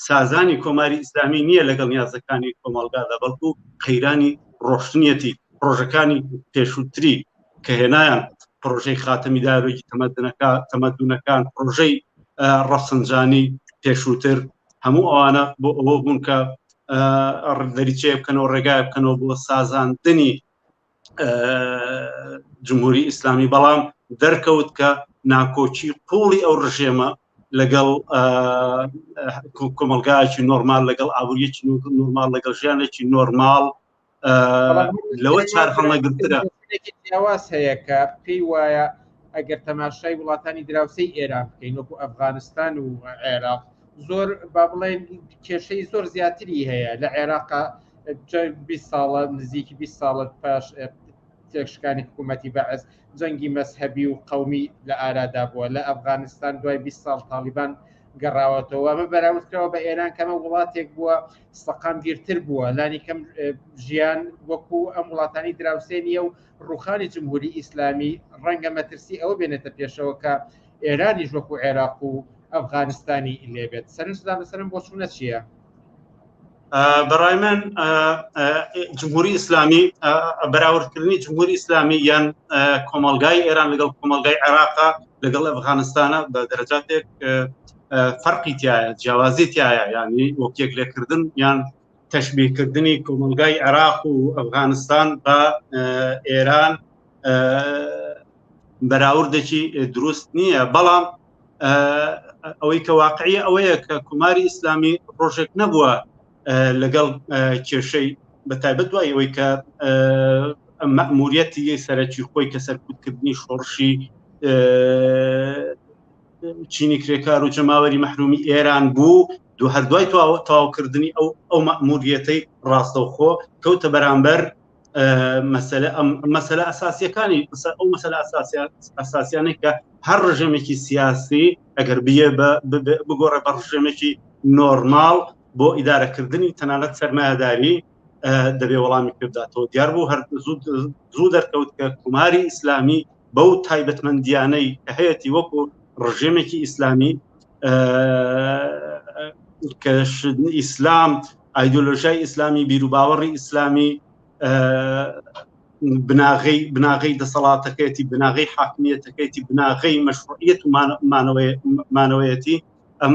S4: سازانی کۆماری ئیسلامی نییە لەگەڵ نیازەکانی کۆمەڵگادا بەڵکو قەیرانی ڕۆشنیەتی پرۆژەکانی پێشووتری کە هێنایان پرۆژەی خاتەمی داروی تەمەدونەکان پرۆژەی ڕەفسنجانی پێشووتر هەموو ئەوانە بۆ ئەوە بوون کە دەریچێ بکەنەوە ڕێگای بکەنەوە بۆ سازاندنی جمهوری ئیسلامی بەڵام دەرکەوت کە ناکۆچی قوڵی ئەو ڕژێمە لەگەڵ کۆمەلگایەکی نۆرمال لەگەڵ ئابوووریەکی نۆرمال لەگەڵ ژیانێکی نۆرمال لەوە چار هەڵنەگرترە
S1: جیاواز هەیە کە پێی وایە ئەگەر تەماشای وڵاتانی دراوسەی ئێران بکەین وەکو ئەفغانستان و عێراق زۆر با بڵێن کێشەی زۆر زیاتری هەیە لە عێراقا 20 ساڵە نزیکی 20 ساڵە پاش تێکشکانی حکوومەتی بەعز جەنگی مەسهەبی و قەومی لە ئارادا بووە لە ئەفغانستان دوای 20 ساڵ تالیبان گەڕاوەتەوە ئەمە بەراوردکەوە بە ئێران کەمە وڵاتێک بووە سەقامگیرتر بووە لانی کەم ژیان وەکو ئەم وڵاتانی دراوسێ نیە و ڕوخانی جمهوری ئیسلامی ڕەنگە مەترسی ئەوە بێنێتە پێشەوە کە ئێرانیش وەکو عێراق و ئەفغانستانی لێبێت سەرنجدا بەسەرم بۆ چوونە چییە؟
S4: بەڕای من جمهوری ئیسلامی بەراوردکردنی جمهوری ئیسلامی یان کۆمەلگای ئێران لەگەڵ کۆمەلگای عێراقا لەگەڵ ئەفغانستانە بە دەرەجاتێک فەرقی تایە جیاوازی تایە یعنی وەکێک لێکردن یان تەشبیهکردنی کۆمەلگای عێراق و ئەفغانستان بە ئێران بەراوردێکی دروست نییە بەڵام ئەوەی کە واقعی ئەوەیە کە کۆماری ئیسلامی ڕۆژێک نەبووە لەگەڵ کێشەی بەتایبەت دوای ئەوەی کە مەئموریەتی سەرەکی خۆی کە سەرکوتکردنی شۆڕشی چینی کرێکار و جەماوەری مەحرومی ئێران بوو هەردوای تەواوکردنی ئەو مەئموریەتەی ڕاستەوخۆ کەوتە بەرامبەر مەسەلە ئەساسیەکانی ئەو مەسەلە ئەساسیانەی کە هەر ڕژێمێکی سیاسی ئەگەر بێ بگۆڕێ بە ڕژێمێکی نۆرمال بۆ ئیدارەکردنی تەنانەت سەرمایهداری دەبێ وەڵامی پێداتەوە دیار بوو هەر زوو دەرکەوت کە کۆماری ئیسلامی بەو تایبەتمەندیانەی کە هەیەی وەکو ڕژێمێکی ئیسلامی کە ئیسلام ئایدۆلۆژیای ئیسلامی بیرروباوەڕی ئیسلامی بناغی دەسەڵاتەکەیەتی بناغی حاکمیەتەکەیەتی بناغی مەشروعیەت و مانەوەیەتی ئەم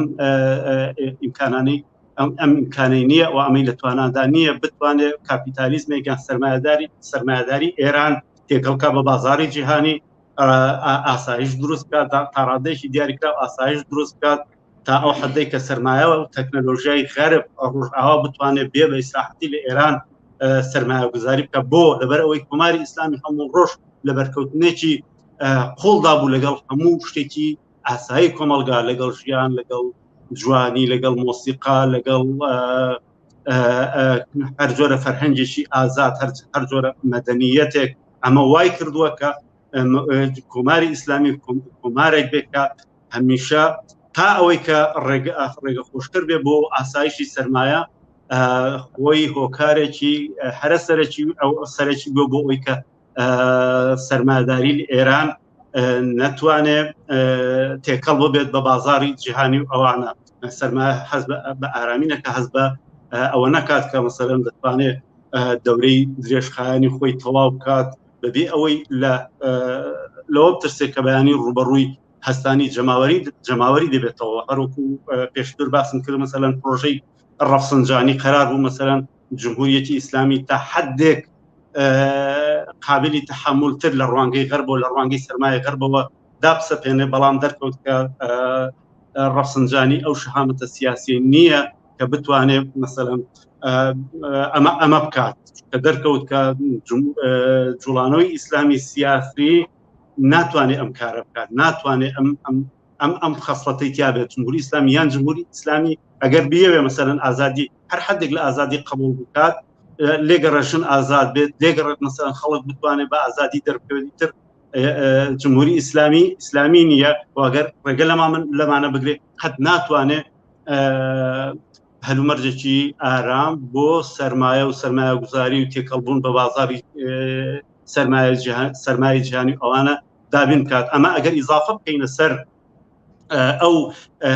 S4: ئیمکانانەی ئەم ئیمکانەی نییە و ئەمەی لە تواناندا نییە بتوانێت کاپیتالیزمێکیان سەرمایهداری ئێران تێکەڵکە بە بازاری جیهانی ئاسایش دروست بکات تا ڕادێکی دیاریکرا ئاسایش دروست بکات تا ئەو حدەی کە سەرمایە و تەکنەلۆژیای غەرب ڕۆژئاوا بتوانێت بێ بە ئیسلاحەتی لە ئێران سەرمایە گوزاری بکە بۆ لەبەر ئەوەی کۆماری ئیسلامی هەموو ڕۆژ لە بەرکەوتنێکی قوڵدا بوو لەگەڵ هەموو شتێکی ئاسایی کۆمەلگا لەگەڵ ژیان لەگەڵ جوانی لەگەڵ مۆسیقا لەگەڵ هەر جۆرە فەرهەنگێکی ئازاد هەر جۆرە مەدەنیەتێک ئەمە وای کردووە کە کۆماری ئیسلامی کۆمارێک بێت کە هەمیشە تا ئەوەی کە ڕێگە خۆشتر بێ بۆ ئاسایشی سەرمایە خۆی هۆکارێکی هەرە سەرەکی بۆ ئەوەی کە سەرمایهداری لە ئێران نەتوانێت تێکەڵ بێت بە بازاری جیهانی و ئەوانە سەرمایە حەز بە ئارامینەکە حەز بە ئەوە نەکات کە مەسەلەن دەتوانێت دەورەی درێژخایانی خۆی تەواو بکات بەبێ ئەوەی لەوە بترسێت کە بەیانی ڕوبەڕووی هەستانی جەماوەری دەبێتەوە هەروەکو پێشتر باسم کرد مەسەلەن پرۆژەی ڕەفسنجانی قەرار بوو مەسەلەن جمهوریەتی ئیسلامی تا حدێک قابلی تحملتر لە ڕوانگەی غەربەوە لە ڕوانگەی سەرمایە غەربەوە دابسەپێنێ بەڵام دەرکەوت کە ڕەفسنجانی ئەو شەهامەتە سیاسی نییە کە بتوانێت مەسەلەن ئەمە بکات کە دەرکەوت کە جوڵانەوەی ئیسلامی سیاسی ناتوانێت ئەم کارە بکات ناتوانێت ئەم خەسڵەتەی تیابێت جمهوری ئیسلامی یان جمهوری ئیسلامی ئەگەر بیەوێ مەسەلەن ئازادی هەر حدێک لە ئازادی قبول بکات لێگەڕێژن ئازاد بێت لێگەڕێت مەسەلەن خەڵک بتوانێت بە ئازادی دەربکەوێتی تر جمهوری ئیسلامی نییە وەگەر ڕێگە لەمانە بگرێت قەت ناتوانێت هەلومەرجێکی ئارام بۆ سەرمایە و سەرمایە گوزاری و تێکەڵبوون بە بازاری سەرمایە جیهانی ئەوانە دابین کات ئەمە ئەگەر ئیزافە بکەینە سەر ئەو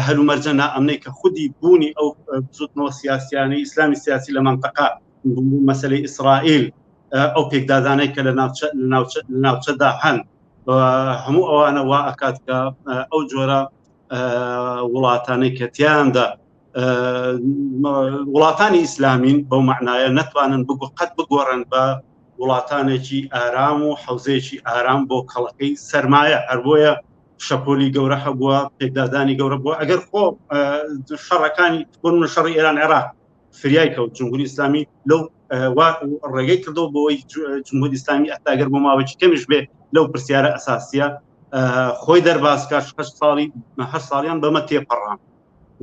S4: هەلومەرجە نائەمنەی کە خودی بوونی ئەو بزوتنەوە سیاسیانەی ئیسلامی سیاسی لە مەنتەقە مەسەلەی ئیسرائیل ئەو پێکدادانەی کە لە ناوچەدا هەن هەموو ئەوانە وا ئەکات کە ئەو جۆرە وڵاتانەی کە تیاندا وڵاتانی ئیسلامین بەو معنایە نەتوانن قەت بگۆڕن بە وڵاتانێکی ئارام و حوزەیەکی ئارام بۆ کەڵەکەی سەرمایە هەر بۆیە شەپۆلی گەورە هەبووە پێکدادانی گەورە بووە ئەگەر خۆ شەڕەکانی بۆ شەڕی ئێران عێراق فریای کەوت جمهوری ئیسلامی لەو ڕێگەی کردەوە بۆەوەی جمهوری ئیسلامی ئەتاگەر بۆ ماوەیەکی کەمیش بێ لەو پرسیارە ئەساسیە خۆی دەرباسکە 8 ساڵیان بەمە تێپەڕان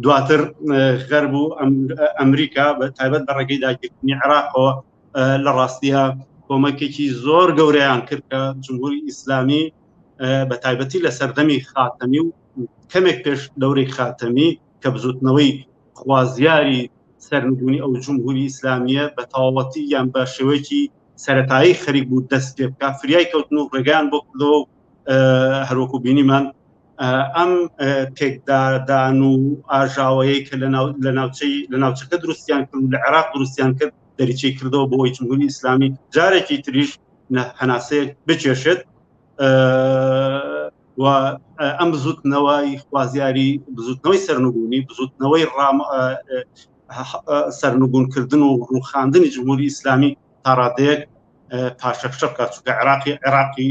S4: دواتر غەرب و ئەمریکا بە تایبەت بە ڕێگەی داگیرکردنی عێراقەوە لە ڕاستیە کۆمەکێکی زۆر گەورەیان کرد کە جمهوری ئیسلامی بە تایبەتی لە سەردەمی خاتەمی و کەمێک پێش دەورەی خاتەمی کە بزوتنەوەی خوازیاری سەرنگونی ئەو جمهوری ئیسلامیە بە تەواوەتی یان بە شێوەیەکی سەرەتایی خەریک بوو دەست پێ بکە فریای کەوتن و ڕێگەیان بۆ کردەوە هەروەکو بینیمان ئەم پێکدادان و ئاژاوەیەی کە لە ناوچەکە دروستیان کرد و لە عێراق دروستیان کرد دەریچەی کردەوە بۆ ئەوەی جمهوری ئیسلامی جارێکی تریش هەناسەیەک بچێشێت و ئەم بزوتنەوەی خوازیاری بزوتنەوەی سەرنگونی بزوتنەوەی سەرنگونکردن و ڕووخاندنی جمهوری ئیسلامی تا ڕادەیەک پاشەکشە بکات چونکە عێراقی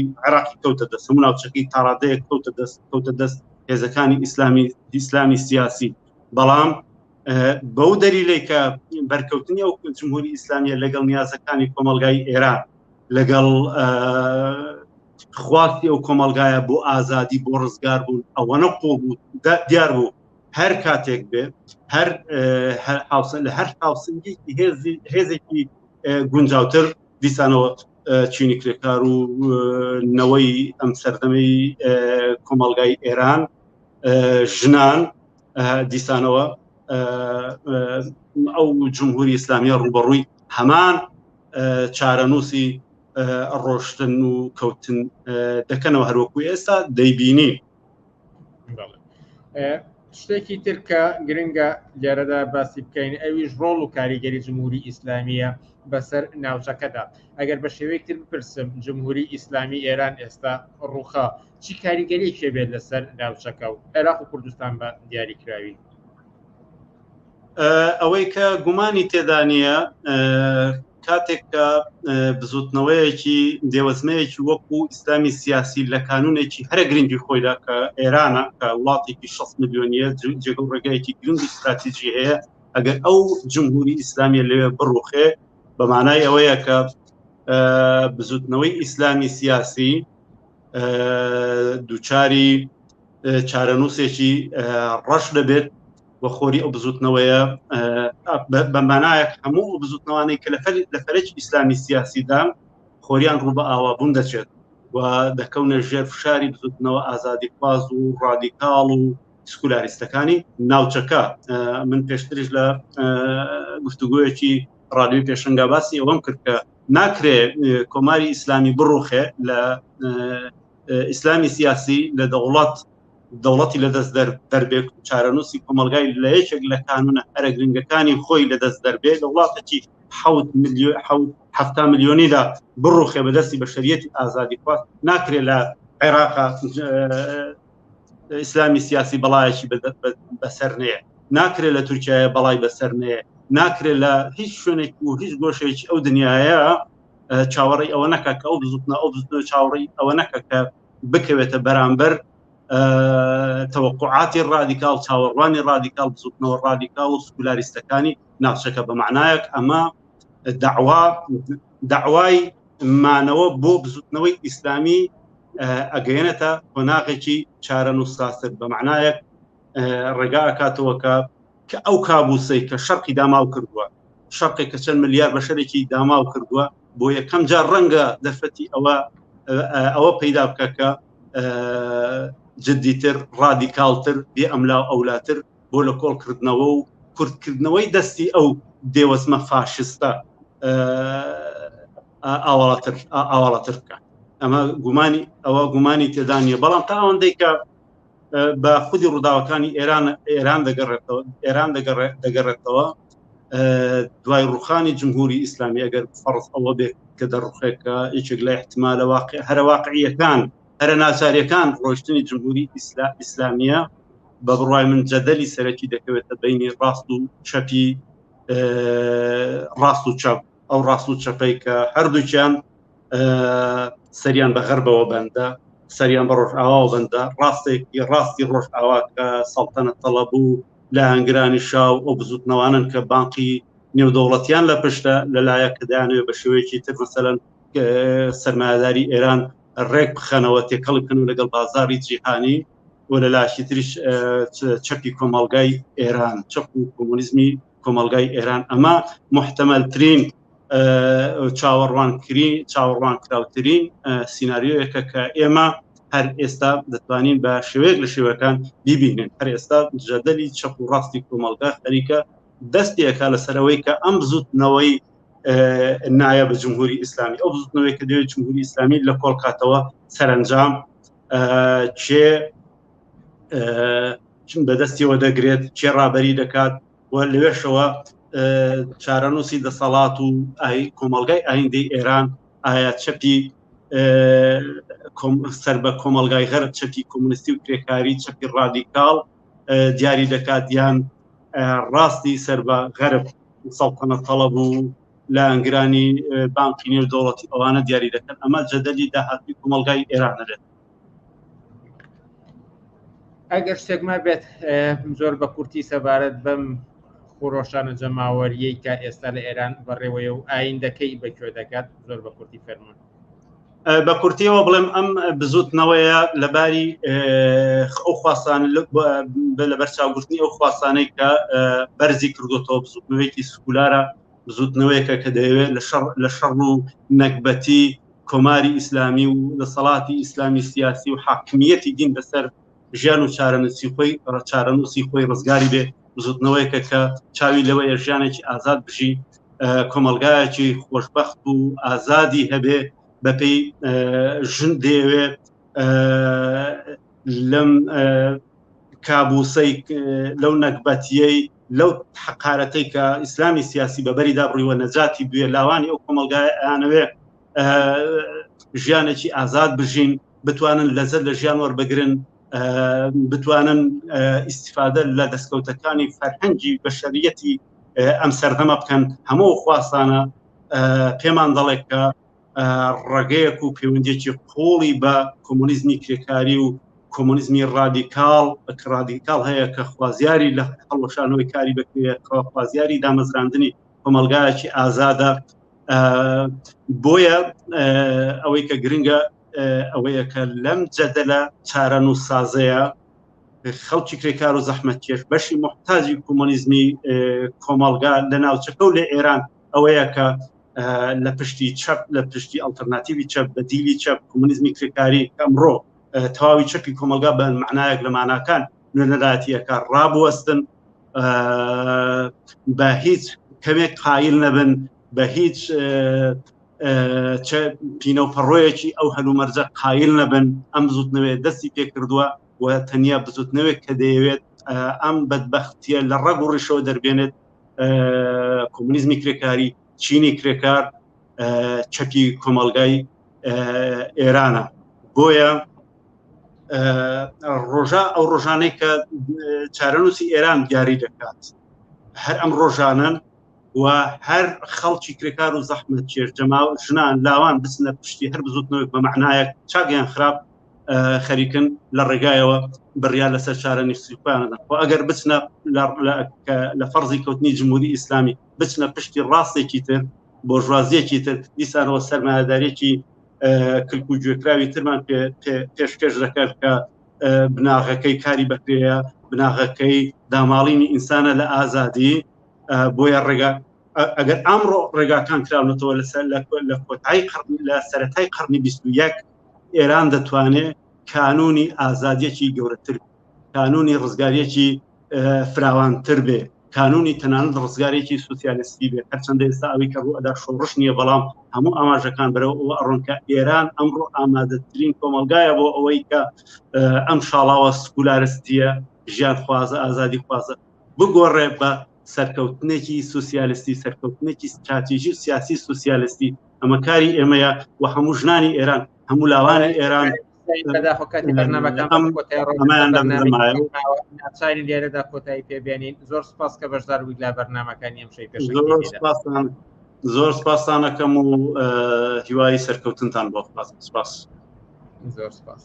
S4: کەوتە دەست هەموو ناوچەکەی تا ڕادەیەک کەوتە دەست هێزەکانی ئیسلامی سیاسی بەڵام بەو دەلیلەی کە بەرکەوتنی ئەو جمهوری ئیسلامیە لەگەڵ نیازەکانی کۆمەلگای ئێران لەگەڵ خواستی ئەو کۆمەلگایە بۆ ئازادی بۆ ڕزگار بوون ئەوەنە قۆ بوو دیار بوو هەر کاتێک بێ لە هەر هاوسنگێکی هێزێکی گونجاوتر دیسانەوە چینی کرێکار و نەوەی ئەم سەردەمەی کۆمەلگای ئێران ژنان دیسانەوە ئەو جمهوری ئیسلامیە ڕوبەڕووی هەمان چارەنووسی ڕۆشتن و کەوتن دەکەنەوە هەروەکو ئێستا دەیبینی
S1: شتێکی تر کە گرنگە لێرەدا باسی بکەین ئەویش ڕۆڵ و کاریگەری جمهوری ئیسلامیە بەسەر ناوچەکەدا ئەگەر بە شێوەیەکتر بپرسم جمهوری ئیسلامی ئێران ئێستا ڕووخا چی کاریگەریەکێ بێت لەسەر ناوچەکە و عێراق و کوردستان بە دیاریکراوی
S4: ئەوەی کە گومانی تێدا نیە کاتێک کە بزوتنەوەیەکی دێوەزمەیەکی وەکو ئیسلامی سیاسی لە کانونێکی هەرە گرنگی خۆیدا کە ئێرانە کە وڵاتێکی 6 ملیۆنیە جێگەڵ ڕێگایەکی گرنگ استراتیژی هەیە ئەگەر ئەو جمهوری ئیسلامیە لەوێ بڕوخێ بە مانای ئەوەیە کە بزوتنەوەی ئیسلامی سیاسی دووچاری چارەنووسێکی ڕەش دەبێت بە خۆری ئەو بزوتنەوەیە بە مانایەک هەموو بزوتنەوانەی کە لە فەرەکی ئیسلامی سیاسیدا خۆریان ڕوو بە ئاوابوون دەچێت و دەکەونە ژێر فشاری بزوتنەوە ئازادی خواز و ڕادیکاڵ و سکولاریستەکانی ناوچەکە من پێشترش لە گفتوگویەکی ڕادیۆی پێشەنگا باسی ئەوەم کرد کە ناکرێ کۆماری ئیسلامی بڕوخێ لە ئیسلامی سیاسی لە دەوڵەتی لەدەست دەربێت چارەنووسی کۆمەلگای لە یەکێک لە کانونە هەرە گرنگەکانی خۆی لەدەست دەربێت لە وڵاتێکی 7 ملیۆنیدا بڕوخێ بەدەستی بەشەریەتی ئازادی خواست ناکرێت لە عێراق ئیسلامی سیاسی بەڵایەکی بەسەر نەیە ناکرێت لە تورکیایە بەڵای بەسەر نەیە ناکرێت لە هیچ شوێنێک و هیچ گۆشێکی ئەو دنیاە چاوەڕێی ئەوە نەکە کە ئەو بزوتنە چاوەڕێی ئەوە نەکە کە بکەوێتە بەرامبەر تەوەقعاتی ڕادیکال چاوەڕوانی ڕادیکال بزوتنەوە ڕادیکال و سکولاریستەکانی ناوچەکە بە معنایەک ئەمە داوای مانەوە بۆ بزوتنەوەی ئیسلامی ئەگەیەنێتە قۆناغێکی چارەنووساستر بە معنایەک ڕێگا ئەکاتەوە کە ئەو کابوسەی کە شەرقی داماو کردووە شەرقی کە چەند ملیار بەشەرێکی داماو کردووە بۆ یەکەم جار ڕەنگە دەرفەتی ئەوە پەیدا بکە کە جدیتر ڕادیکالتر بێ ئەملا و ئەولاتر بۆ لە کۆڵکردنەوە و کوردکردنەوەی دەستی ئەو دێوەزمە فاشستە ئاواڵاتر بکە ئەمە گومانی تێدا نیە بەڵام تا ئەوەندەی کە بە خودی ڕووداوەکانی ئێران دەگەڕێتەوە دوای ڕوخانی جمهوری ئیسلامی ئەگەر فەرض ئەوە بێت کە دەڕوخێکە یەکێک لە احتمالە هەرە واقعیەکان هەرە ناچاریەکان ڕۆیشتنی جمهوری ئیسلامیە بە بڕوای من جەدەلی سەرەکی دەکەوێتە بینی ڕاست و چەپی ڕاست و چەپ ئەو ڕاست و چەپەی کە هەردووکیان سەریان بە غەربەوە بەندە سەریان بە ڕۆژئاوا بەندە ڕاستی ڕۆژئاوا کە سەڵتەنەت تەڵەب بوو لە هەنگرانی شاو ئەو بزوتنەوانن کە بانقی نێودەوڵەتیان لە پشتە لەلایە کە دەیانوێت بە شێوەیەکی تر مەسەلەن سەرمایهداری ئێران ڕێک بخەنەوە تێکەڵ بکەن و لەگەڵ بازاری جیهانی و لە لاشی تریش چەپی کۆمەڵگای ئێران چەپ و کۆمۆنیزمی کۆمەڵگای ئێران ئەمە محتەمەلترین چاوەڕوان کراوترین سیناریۆیەکە کە ئێمە هەر ئێستا دەتوانین بە شێوەیەک لە شێوەکان بیبینن هەر ئێستا جەدەلی چەپ و ڕاستی کۆمەڵگا خەریکە دەستیەکە لەسەرەوەی کە ئەم بزوتنەوەی نایە بە جمهوری ئیسلامی ئەو بزوتنەوەی کە دەوێت جمهوری ئیسلامی لە کۆڵکاتەوە سەرنجام چێ بەدەستیەوە دەگرێت چێ ڕابەری دەکات و لەوێشەوە چارەنووسی دەسەڵات و کۆمەڵگای ئایندەی ئێران ئایا چەپی سەر بە کۆمەڵگای غەرب چەپی کۆمونیستی و کرێکاری چەپی ڕادیکاڵ دیاری دەکات یان ڕاستی سەر بە غەرب سەڵتەنەت تەڵەب و لە ئەنگرانی بانقی نێودەوڵەتی ئەوانە دیاری دەکەن ئەمە جەدەلی داهاتوی کۆمەڵگای ئێرانەرێت
S1: ئەگەر شتێکمە بێت زۆر بە کورتی سەبارەت بەم خۆڕۆشانە جەماوەریەی کە ئێستا لە ئێران بەڕێوەیە و ئایندەکەی بەکوێ دەکات زۆر بە کورتی فەرمون
S4: بە کورتیەوە بڵێم ئەم بزوتنەوەیە لەباری ئەو خواستان لە بەرچاوگرتنی ئەو خواستانەی کە بەرزی کردوتەوە بزوتنەوەیکی سکولارە بزوتنەوەیەکە کە دەیەوێت لە شەڕ و نەکبەتی کۆماری ئیسلامی و دەسەڵاتی ئیسلامی سیاسی و حاکمیەتی دین بەسەر ژیان و چارەنووسی خۆی ڕزگاری بێ بزوتنەوەیەکە کە چاوی لەوەیە ژیانێکی ئازاد بژی کۆمەلگایەکی خۆشبەخت و ئازادی هەبێ بەپێی ژن دەیەوێت لەم کابوسەی لەو نەکبەتیەی لەو حقارەتەی کە ئیسلامی سیاسی بەبەری دابڕیوە نەجاتی بوێ لاوانی ئەو کۆمەلگایانەوێ ژیانێکی ئازاد بژین بتوانن لەزەر لە ژیان وەربگرن بتوانن ئیسیفادە لە دەستکەوتەکانی فەرهەنگی بەشەریەتی ئەم سەردەمە بکەن هەموو خواستانە پێمان دەڵێت کە ڕێگەیەک و پەیوەندیەکی قوڵی بە کۆمونیزمی کرێکاری و کۆمونیزمی ڕادیکاڵ هەیە کە خوازیاری لە هەڵوەشانەوەی کاری بکرێت خوازیاری دامەزراندنی کۆمەلگایەکی ئازادە بۆیە ئەوەی کە گرنگە ئەوەیە کە لەم جەدەلە چارەنووس سازەیە خەڵکی کرێکار و زەحمەتکێش بەشی محتاجی کۆمونیزمی کۆمەلگا لە ناوچەکە و لە ئێران ئەوەیە کە لە پشتی چەپ لە پشتی ئەڵتەرناتیوی چەپ بەدیلی چەپ کۆمونیزمی کرێکاری ئەمڕۆ تەواوی چەپی کۆمەلگا بە معنایەک لە ماناکان نوێنەرایەتیەکە ڕابوەستن بە هیچ کەمێک قایل نەبن بە هیچ پینەوپەڕۆیەکی ئەو هەلومەرجە قایل نەبن ئەم بزوتنەوەی دەستی پێ کردووە و تەنیا بزوتنەوەی کە دەیەوێت ئەم بەدبەختیە لە ڕەگ و ڕیشەوە دەربێنێت کۆمونیزمی کرێکاری چینی کرێکار چەپی کۆمەلگای ئێرانە بۆیە ئەو ڕۆژانەی کە چارەنووسی ئێران دیاری دەکات هەر ئەم ڕۆژانن و هەر خەڵکی کرێکار و زەحمەت چێر جەماو ژنان لاوان بچنە پشتی هەر بزوتنەوەی بە معنایەک چاگیان خراپ خەریکن لە ڕێگایەوە بڕیان لەسەر چارەنووسی خۆیانەدەن و ئەگەر بچنە لە فەرزی کەوتنی جمهوری ئیسلامی بچنە پشتی ڕاستێکی تر بۆژوازیەکی تر دیسانەوە سەرمایهدارێکی کلک و گوێکراوی ترمان پێشکەش دەکات کە بناغەکەی کاری بەکرێە بناغەکەی داماڵینی ئینسانە لە ئازادی بۆیە ڕێگا ئەگەر ئەمڕۆ ڕێگاکان کراونەتەوە لە کۆتایی لە سەرەتای قەرنی 21 ئێران دەتوانێت کانونی ئازادیەکی گەورەتر کانونی ڕزگاریەکی فراوانتر بێ کانونی تەنانەت ڕزگارێکی سوسیالیستی بێت هەرچەندە ئێستا ئەوەی کە ڕوو ئەدا شۆڕش نییە بەڵام هەموو ئاماژەکان بەرەوە ئەڕۆنکە ئێران ئەمڕۆ ئامادەترین کۆمەلگایە بۆ ئەوەی کە ئەم شاڵاوە سکولارستیە ژیان خوازە ئازادی خوازە بگۆڕێ بە سەرکەوتنێکی سوسیالیستی سەرکەوتنێکی استراتیژی سیاسی سوسیالیستی ئەمە کاری ئێمەیە و هەموو ژنانی ئێران هەموو لاوانی ئێران
S1: ناچاری لێرەدا کۆتایی پێبێنین زۆر سپاس کە بەشدار بوویت لە بەرنامەکانی ئەم شەی پێش
S4: زۆر سپاسانەکەم و هیوای سەرکەوتنتان بۆ سپاس
S1: زۆر سپاس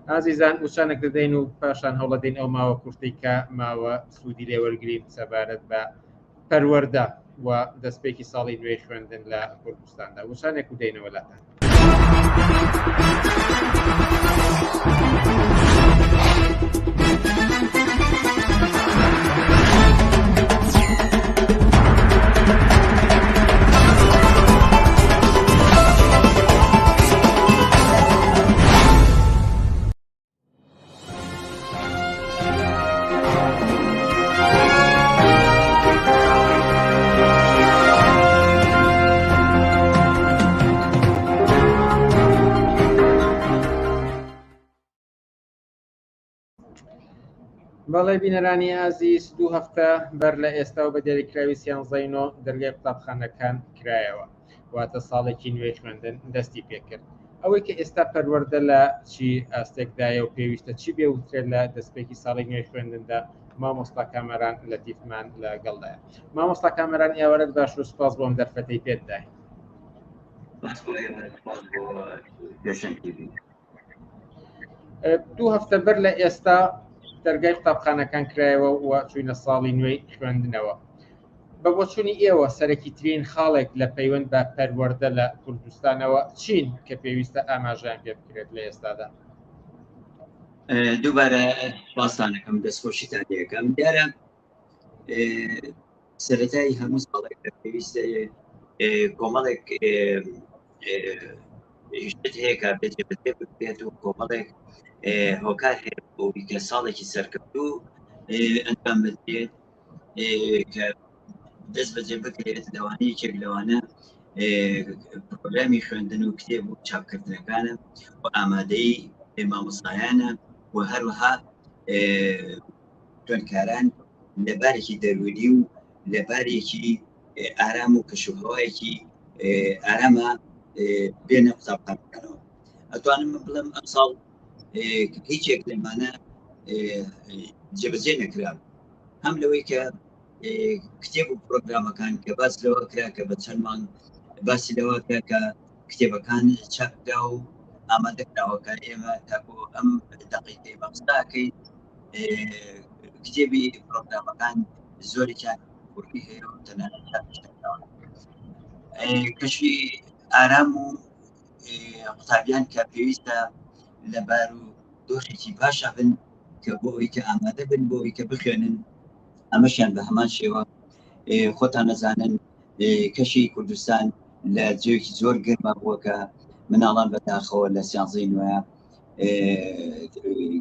S1: ئازیزان وشانێک دەدەین و پاشان هەوڵەدەین ئەو ماوە کورتی کە ماوە سوودی لێوەرگرین سەبارەت بە پەروەردە و دەستپێکی ساڵی نوێی خوێندن لە کوردستاندا وشانێک و دەینەوە لاتان بەڵێ بینەرانی ئازیز دوو هەفتە بەر لە ئێستا و بە دیاریکراوی سیانزەینۆ دەرگای قوتابخانەکان کرایەوە واتە ساڵێکی نوێی خوێندن دەستی پێکرد ئەوەی کە ئێستا پەروەردە لە چی ئاستێکدایە و پێویستە چی بێوترێت لە دەستپێکی ساڵی نوێی خوێندندا مامۆستا کامەران لەتیفمان لەگەڵدایە مامۆستا کامەران ئێوەرەت باش و سپاس بۆم دەرفەتەی پێدای دوو هەفتە بەر لە ئێستا دەرگای قوتابخانەکان کرایەوە و چوینە ساڵی نوێی خوێندنەوە بە بۆچوونی ئێوە سەرەکی ترین خاڵێک لە پەیوەند بە پەروەردە لە کوردستانەوە چین کە پێویستە ئاماژیان پێ بکرێت لە ئێستادا
S5: دووبارە سپاسانەکەم دەستخۆشیتان یەکەم دیارە سەرەتایی هەموو ساڵێک پێویستە کۆمەڵێک هەیە کە بێت بێت و کۆمەڵێک هۆکار هەیە بۆی کە ساڵێکی سەرکەوتوو ئەنجام بدرێت کە دەست بەجێ بکرێت لەوانەیەکێک لەوانە پرۆگرامی خوێندن و کتێب و چاپکردنەکانە و ئامادەی مامۆستایانە و هەروەها خوێندکاران لەبارێکی دەرونی و لەبارێکی ئارام و کەشوهەوایەکی ئارامە بێنە قوتابخانەکانەوە ئەتوانم بڵێم ئەم ساڵ هیچێک لەمانە جێبەجێ نەکرا هەم لەوەی کە کتێب و پرۆگرامەکان کە باس لەوە کرا کە بە چەند مانگ باسی لەوە کرا کە کتێبەکان چاپکرا و ئامادەکراوەکە ئێمە تاکو ئەم دەقیقەی بەقساکەی کتێبی پرۆگرامەکان زۆرێکیان کوردی هەیە و تەنانەت چاپکراوە کەشی ئارام و قوتابیان کە پێویستە لەبار و دۆخێکی باشە بن کە بۆ ئەوی کە ئامادە بن بۆ ئەوی کە بخوێنن ئەمەشیان بە هەمان شێوە خۆتان نەزانن کەشی کوردستان لە جێوێکی زۆر گەرمە بووە کە مناڵان بەداخەوە لە سیانزەی نوێە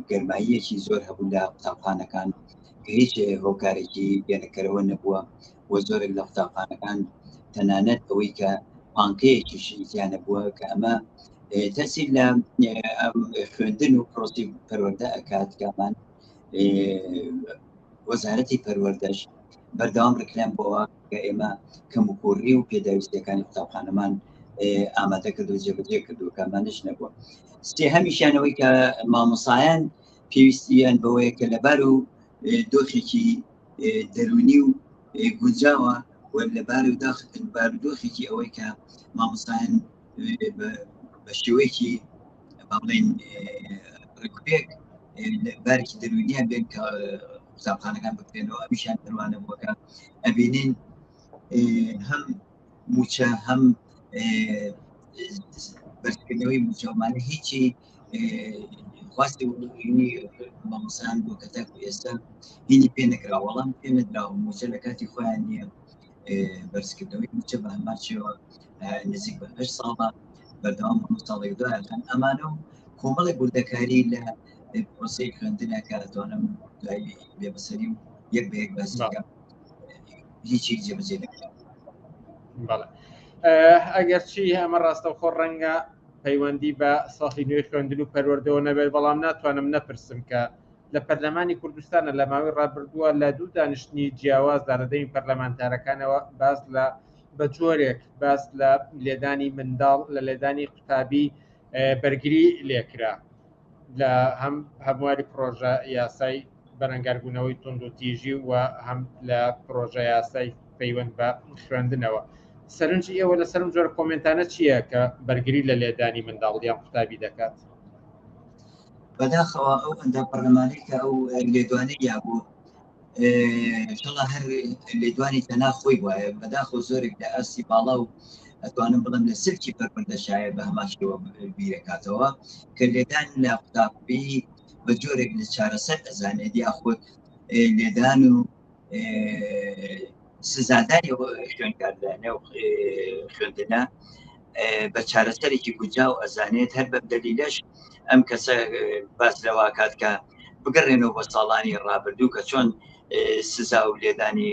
S5: گەرماییەکی زۆر هەبوو لە قوتابخانەکان کە هیچ هۆکارێکی بێنەکەرەوە نەبووە و زۆرێک لە قوتابخانەکان تەنانەت ئەوەی کە پانکەیەکیشیانە بووە کە ئەمە تەسیر لە خوێندن و پرۆسی پەروەردە ئەکات کامان وەزارەتی پەروەردەش بەردەوام ڕکلام بۆەوە کە ئێمە کەم و کوڕی و پێداویستەکانی قوتابخانەمان ئامادە کردو جێبەجێ کردو کامانش نەبووە سێ هەمیشانەوەی کە مامۆسایان پێویستیان بەوەیە کە لەبار و دۆخێکی دەرونی و گونجاوە و لەبار و بارودۆخێکی ئەوەی کە مامۆسایان بە شێوەیەکی باڵێن ڕێکوپێک بارێکی دەرونیان بێن کە قوتابخانەکان بکرێنەوە ئەمیشان دەروانە بووەکە ئەبینین هەم موچە هەم بەرزکردنەوەی موچەمانە هیچی خواستی مامۆسایان بۆ کە تاکو ئێستا هینی پێ نەکرا وەڵام پێ نەدراوە موچە لە کاتی خۆیان نییە بەرزکردنەوەی موچە بە هەمان شێوە نزیک بە 8 ساڵە بەردەوام ساڵێک دوایەکان ئەمانە و کۆمەڵی بوردەکاری لە پرۆسەی خوێندنە کە دەتوانم دوای بێبەسەری و یەک بە یەک باسیکە هیچی جێبەجێ
S1: بەڵێ ئەگەرچی ئەمە ڕاستەوخۆ ڕەنگە پەیوەندی بە ساڵی نوێی خوێندن و پەروەردەوە نەبێت بەڵام ناتوانم نەپرسم کە لە پەرلەمانی کوردستانە لە ماوەی ڕابردووە لە دوو دانیشتنی جیاواز دارەدەی پەرلەمانتارەکانەوە باس لە بە جۆرێک باس لە لێدانی منداڵ لە لێدانی قوتابی بەرگری لێکرا لە هەم هەمواری پرۆژە یاسای بەرەنگاربوونەوەی تونند و تیژی و هەم لە پرۆژە یاسای پەیوەند بە خوێندنەوە. سەرنجی ئێوە لە سەرم جۆر کۆمنتانە چییە کە بەرگری لە لێدانی منداڵیان قوتابی دەکات؟
S5: بەداخەوە ئەو ئەندە پەرلەمانی کە ئەو لێدوانەی یابوو شڵە هەر لێدوانی تەنا خۆی وایە بەداخۆ زۆرێک لە ئەسی باڵا و ئەتوانم بڵم لە سلکی پەروەردەشایە بە هەماشەوە بیرەکاتەوە کە لێدان لە قوتابی بە جۆرێک لە چارەسەر ئەزانێت یاخود لێدان و سزاداری خوێنکاردانە و خوێندنە بە چارەسەرێکی گوجا و ئەزانێت هەر بە دەلیلەش ئەم کەسە باس لەوا کات کە بگەڕێنەوە بە ساڵانی ڕابردوو کە چۆن سزا و لێدانی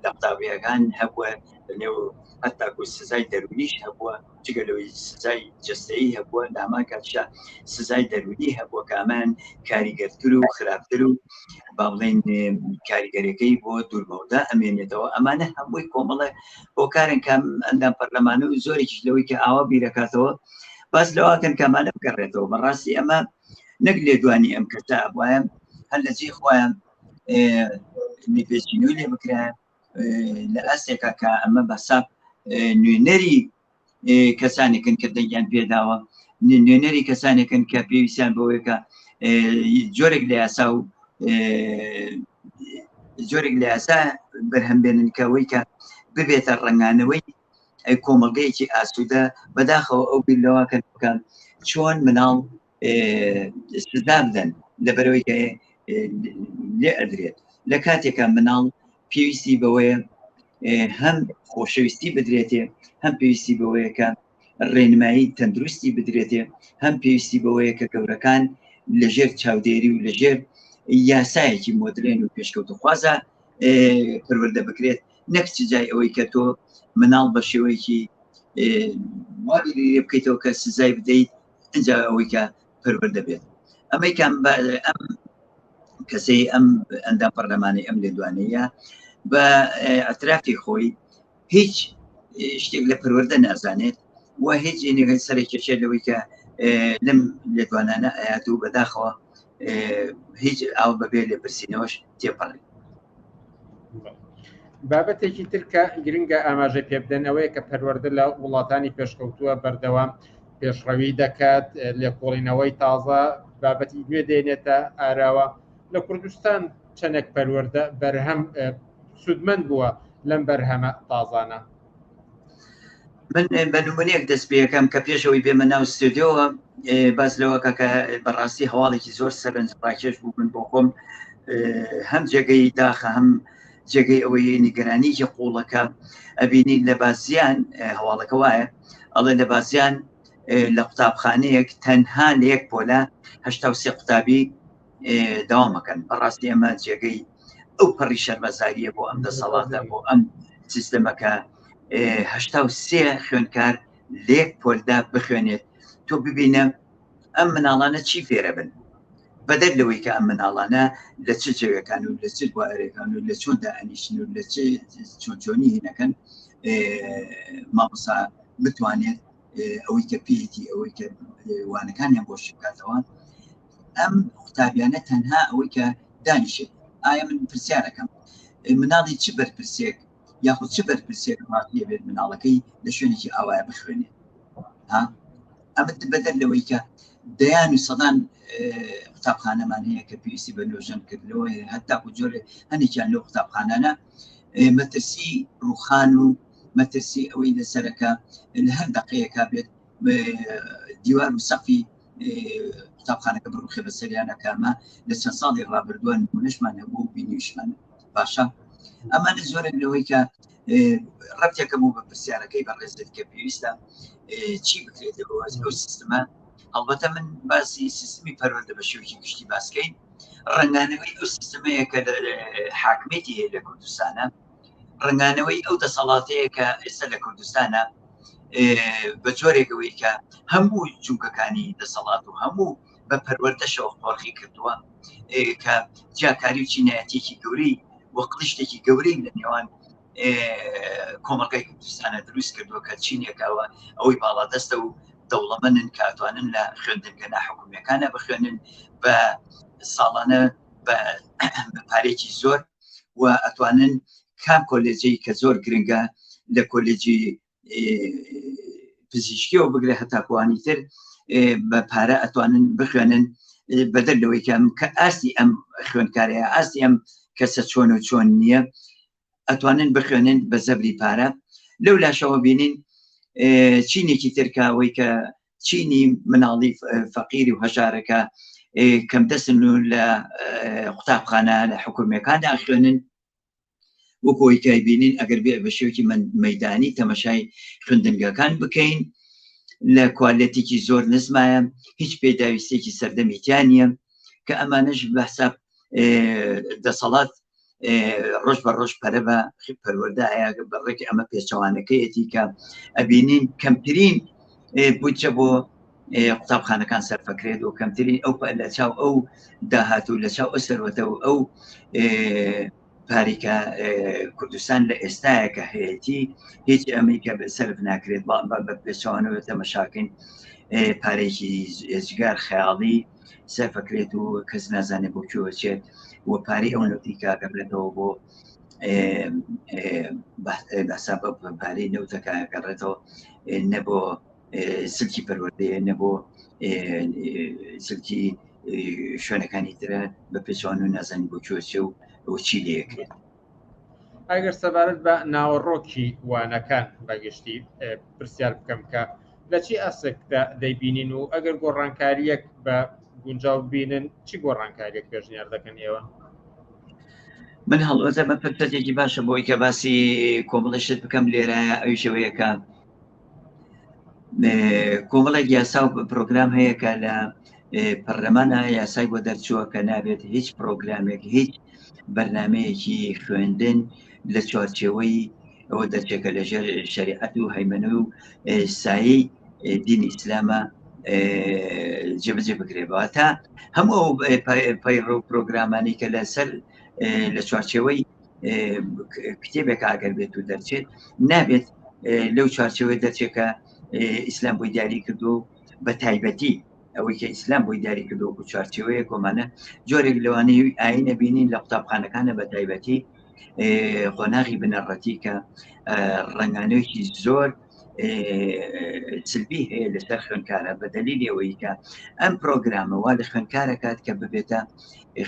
S5: لە قوتابیەکان هەبووە لەنێو هەتاکو سزای دەرونیش هەبووە جگەلەوەی سزای جەستەیی هەبووە لامان کاتشا سزای دەرونی هەبووە کامان کاریگەرتر و خراپتر و با بڵێن کاریگەرەکەی بۆ دووربەودا ئەمێنێتەوە ئەمانە هەمووی کۆمەڵە هۆکارن کە ئەندام پەرلەمانە و زۆرێکیش لەوەی کە ئاوا بیرەکاتەوە باس لەواکەن کامانە بگەڕێتەوە بەڕاستی ئەمە نەک لێدوانی ئەم کەسە وایە هەر لە جێ خۆیان پێچینوی لێ بکرا لە ئەسێکە کە ئەمە بەساب نوێنەری کەسانێکن کە دەیان پێداوە نوێنەری کەسانێکن کە پێویستیان بەوەیە جۆرێک لە یاسا و جۆرێک لە یاسا بەرهەمبێننکەوەی کە ببێتە ڕنگانەوەی کۆمەڵگەیەکی ئاسوودە بەداخەوە ئەو بیرلەوەکەن بکەن چۆن مناڵ سزا بدەن لەبەرەوەی کە لێ ئەدرێت لە کاتێکە مناڵ پێویستی بەوەیە هەم خۆشەویستی بدرێتێ هەم پێویستی بەوەیە کە ڕێنمایی تەندروستی بدرێتێ هەم پێویستی بەوەیە کە گەورەکان لەژێر چاودێری و لەژێر یاسایەکی مۆدرێن و پێشکەوت خوازە پەروەردە بکرێت نەک جای ئەوەی کە تۆ مناڵ بە شێوەیەکی وابی لێ بکەیتەوە کە سزای بدەیت ئەنجا ئەوەی کە پەروەردە بێت ئەمەی کەم ئەم کەسەی ئەم ئەندام پەرلەمانی ئەم لێدوانەیە بە ئەترافی خۆی هیچ شتێک لە پەروەردە نازانێت و هیچ نێگەی سەرێک کێشێت لەوەی کە لەم لێدوانانە ئايات و بەداخەوە هیچ ئاو بەبێ لێ پرسیینەوەش تێپەڕێت.
S1: بابەتێکی ترکە گرنگە ئاماژە پێبدەنەوەی کە پەروەردە لە وڵاتانی پێشکەوتووە بەردەوام پێشڕەوی دەکات لێکۆڵینەوەی تازە بابەتی گوێ دێنێتە ئاراوە لە کوردستان چەندێک پەروەردە بەرهەم سودمەند بووە لەم بەرهەمە تازانە.
S5: من بەنمونەیەک دەست پێەکەم کە پێشەوەی بێمە ناو ستودیۆوە باس لەوەکە کە بەڕاستی هەواڵێکی زۆر سەرنجڕاکێش بوو من بۆ خۆم هەم جێگەی داخە هەم جێگەی ئەوەی نیگەرانیی قوڵەکە ئەبینی لە بازیان هەواڵەکە وایە ئەڵێ لە بازیان لە قوتابخانەیەک تەنها لە یەک پۆلە 83 قوتابی داوامەکەن بەڕاستی ئەمە جێگەی ئەو پەڕی شەرمەزاریە بۆ ئەم دەسەڵاتە بۆ ئەم سیستەمەکە 83 خوێنکار لێک پۆلدا بخوێنێت تۆ ببینە ئەم مناڵانە چی فێرە بن بەدەر لەوەی کە ئەم مناڵانە لە چ جێگەکان و لە چ بوارەکان و لە چۆندا ئەنیشن و لە چۆنی هینەکەن مامۆسا بتوانێت ئەوەی کە پێیەتی ئەوەی کە وانەکانیان بۆ شکاتەوە ئەم قوتابیانە تەنها ئەوەی کە دانیشێت ئایا من پرسیارەکەم مناڵی چ بەرپرسێک یاخود چ بەرپرسێک ڕاستیە بێت مناڵەکەی لە شوێنێکی ئاوایە بخوێنێت ئەمە بەدەر لەوەی کە دەیان و سەدان قوتابخانەمان هەیە کە پێویستی بە نۆژەن کردنەوە هەتاکو جۆرە هەندێکیان لەو قوتابخانانە مەترسی ڕوخان و مەترسی ئەوەی لەسەرەکە لە هەر دەقەیەکا بێت دیوار و سەقفی قوتابخانەکە بڕوخێ بەسەریانە کامە لە چەند ساڵی ڕابردووان نمونەشمان هەبوو بینیوشمان باشە ئەمانە زۆرێک لەوەی کە ڕەبتێکە بوو بە پرسیارەکەی بەڕێزێت کە پێویستە چی بکرێت ئەو سیستەمە ئەڵبەتە من باسی سیستمی پەروەردە بە شێوەیەکی گشتی باسکەین ڕەنگانەوەی ئەو سیستەمەیە کە حاکمێتی هەیە لە کوردستانە ڕنگانەوەی ئەو دەسەڵاتەیە کە ئێستا لە کوردستانە بە جۆرێکەوەی کە هەموو جووکەکانی دەسەڵات و هەموو بە پەروەردەشەوە خۆڕخی کردووە کە جیاکاری و چینایەتێکی گەورەی وە قڵشتێکی گەورەی لە نێوان کۆمەڵگەی کوردستانە دروست کردووە کە چینێکەوە ئەوەی باڵادەستە و دەوڵەمەندن کاتوانن لە خوێندنگە ناحکومیەکانە بخوێنن بە ساڵانە بە پارێکی زۆر و ئەتوانن کام کۆلێجی کە زۆر گرنگە لە کۆلێجی پزیشکیەوە بگرێ هەتاکوانی تر بە پارە ئەتوانن بخوێنن بەدەرلەوەی کە ئاستی ئەم خوێندکارەیە ئاستی ئەم کەسە چۆن و چۆن نییە ئەتوانن بخوێنن بە زەبری پارە لەو لاشەوە بینین چینێکی ترکاوەی کە چینی مناڵی فەقیری و هەژارەکە کەم دەستن و لە قوتابخانە لە حکوومەکاندا خوێنن وەکۆی کای بینین ئەگەر بێ بە شێوکی مەیدانی تەمەشای خوێندنگەکان بکەین لە کوالەتێکی زۆر نزمایە هیچ پێداویستێکی سەردەمیتیان نیە کە ئەمانەش بە حساب دەسەڵات ڕۆژ بە ڕۆژ پەرە بە پەروەردەیە بەڕێکی ئەمە پێچەوانەکەیەتی کە ئەبینین کەمترین بودجە بۆ قوتابخانەکان سەرفەکرێت و کەمترین ئەو لە چاو ئەو داهاتوو لە چاو ئەو سەروەتە و ئەو پاریکە کوردستان لە ئێستایەکە هەیەی هیچ ئەمریکا سەرف ناکرێت بە پێچەوانەوە تەمەشاکەین پارێکی ئێجگار خەیاڵی سەرفەکرێت و کەس نازانێت بۆ کوێچێت و پارەی ئەو نەوتی کاگەڕێتەوە بۆ بەسا پارەی نەوتەکە گەڕێتەوە نەبۆ سلکی پەروەردەیە نەبۆ سلکی شوێنەکانی ترە بە پێچوان و نازانی بۆ کوێچێ و چی لەکرێت.
S1: ئەگەر سەبارەت بە ناوەڕۆکی وانەکان بەگشتی پرسیار بکەم کە لە چی ئەسکدا دەیبینین و ئەگەر گۆڕانکاریەک بە گونجاو بینن چی گۆڕانکاریەک پێشنیار دەکەن ئێوە؟
S5: من هەڵوەتە بە پرسێکی باشە بۆی کە باسی کۆمەڵەشت بکەم لێرە ئەوی شەوەیەکە کۆمەڵێک یاسا و پرۆگرام هەیە کە لە پەرلەمانە یاسای بۆ دەرچووە کە نابێت هیچ پرۆگرامێک هیچ بەرنامەیەکی خوێندن لە چوارچێوەی ئەوە دەرچێکە لەژێر شریعەت و هەیمەنە و سایی دینی ئیسلامە جێبەجێ بکرێتەوە تا هەموو پەیڕۆ پرۆگرامانی کە لەسەر لە چوارچێوەی کتێبێک ئاگەر بێت و دەرچێت نابێت لەو چوارچێوەی دەرچێکە ئیسلام بۆی دیاری کردو بە تایبەتی ئەوەی کە ئیسلام بۆی دیاری کردو و چوارچێوەیە کۆمانە جۆرێک لەوانەیە ئاینە بینین لە قوتابخانەکانە بە تایبەتی قۆناغی بنەڕەتی کە ڕنگانەیەکی زۆر سلبی هەیە لەسەر خوێندکارە بە دلیلی ئەوەی کە ئەم پرۆگرامەوە لە خوێندکارەکات کە ببێتە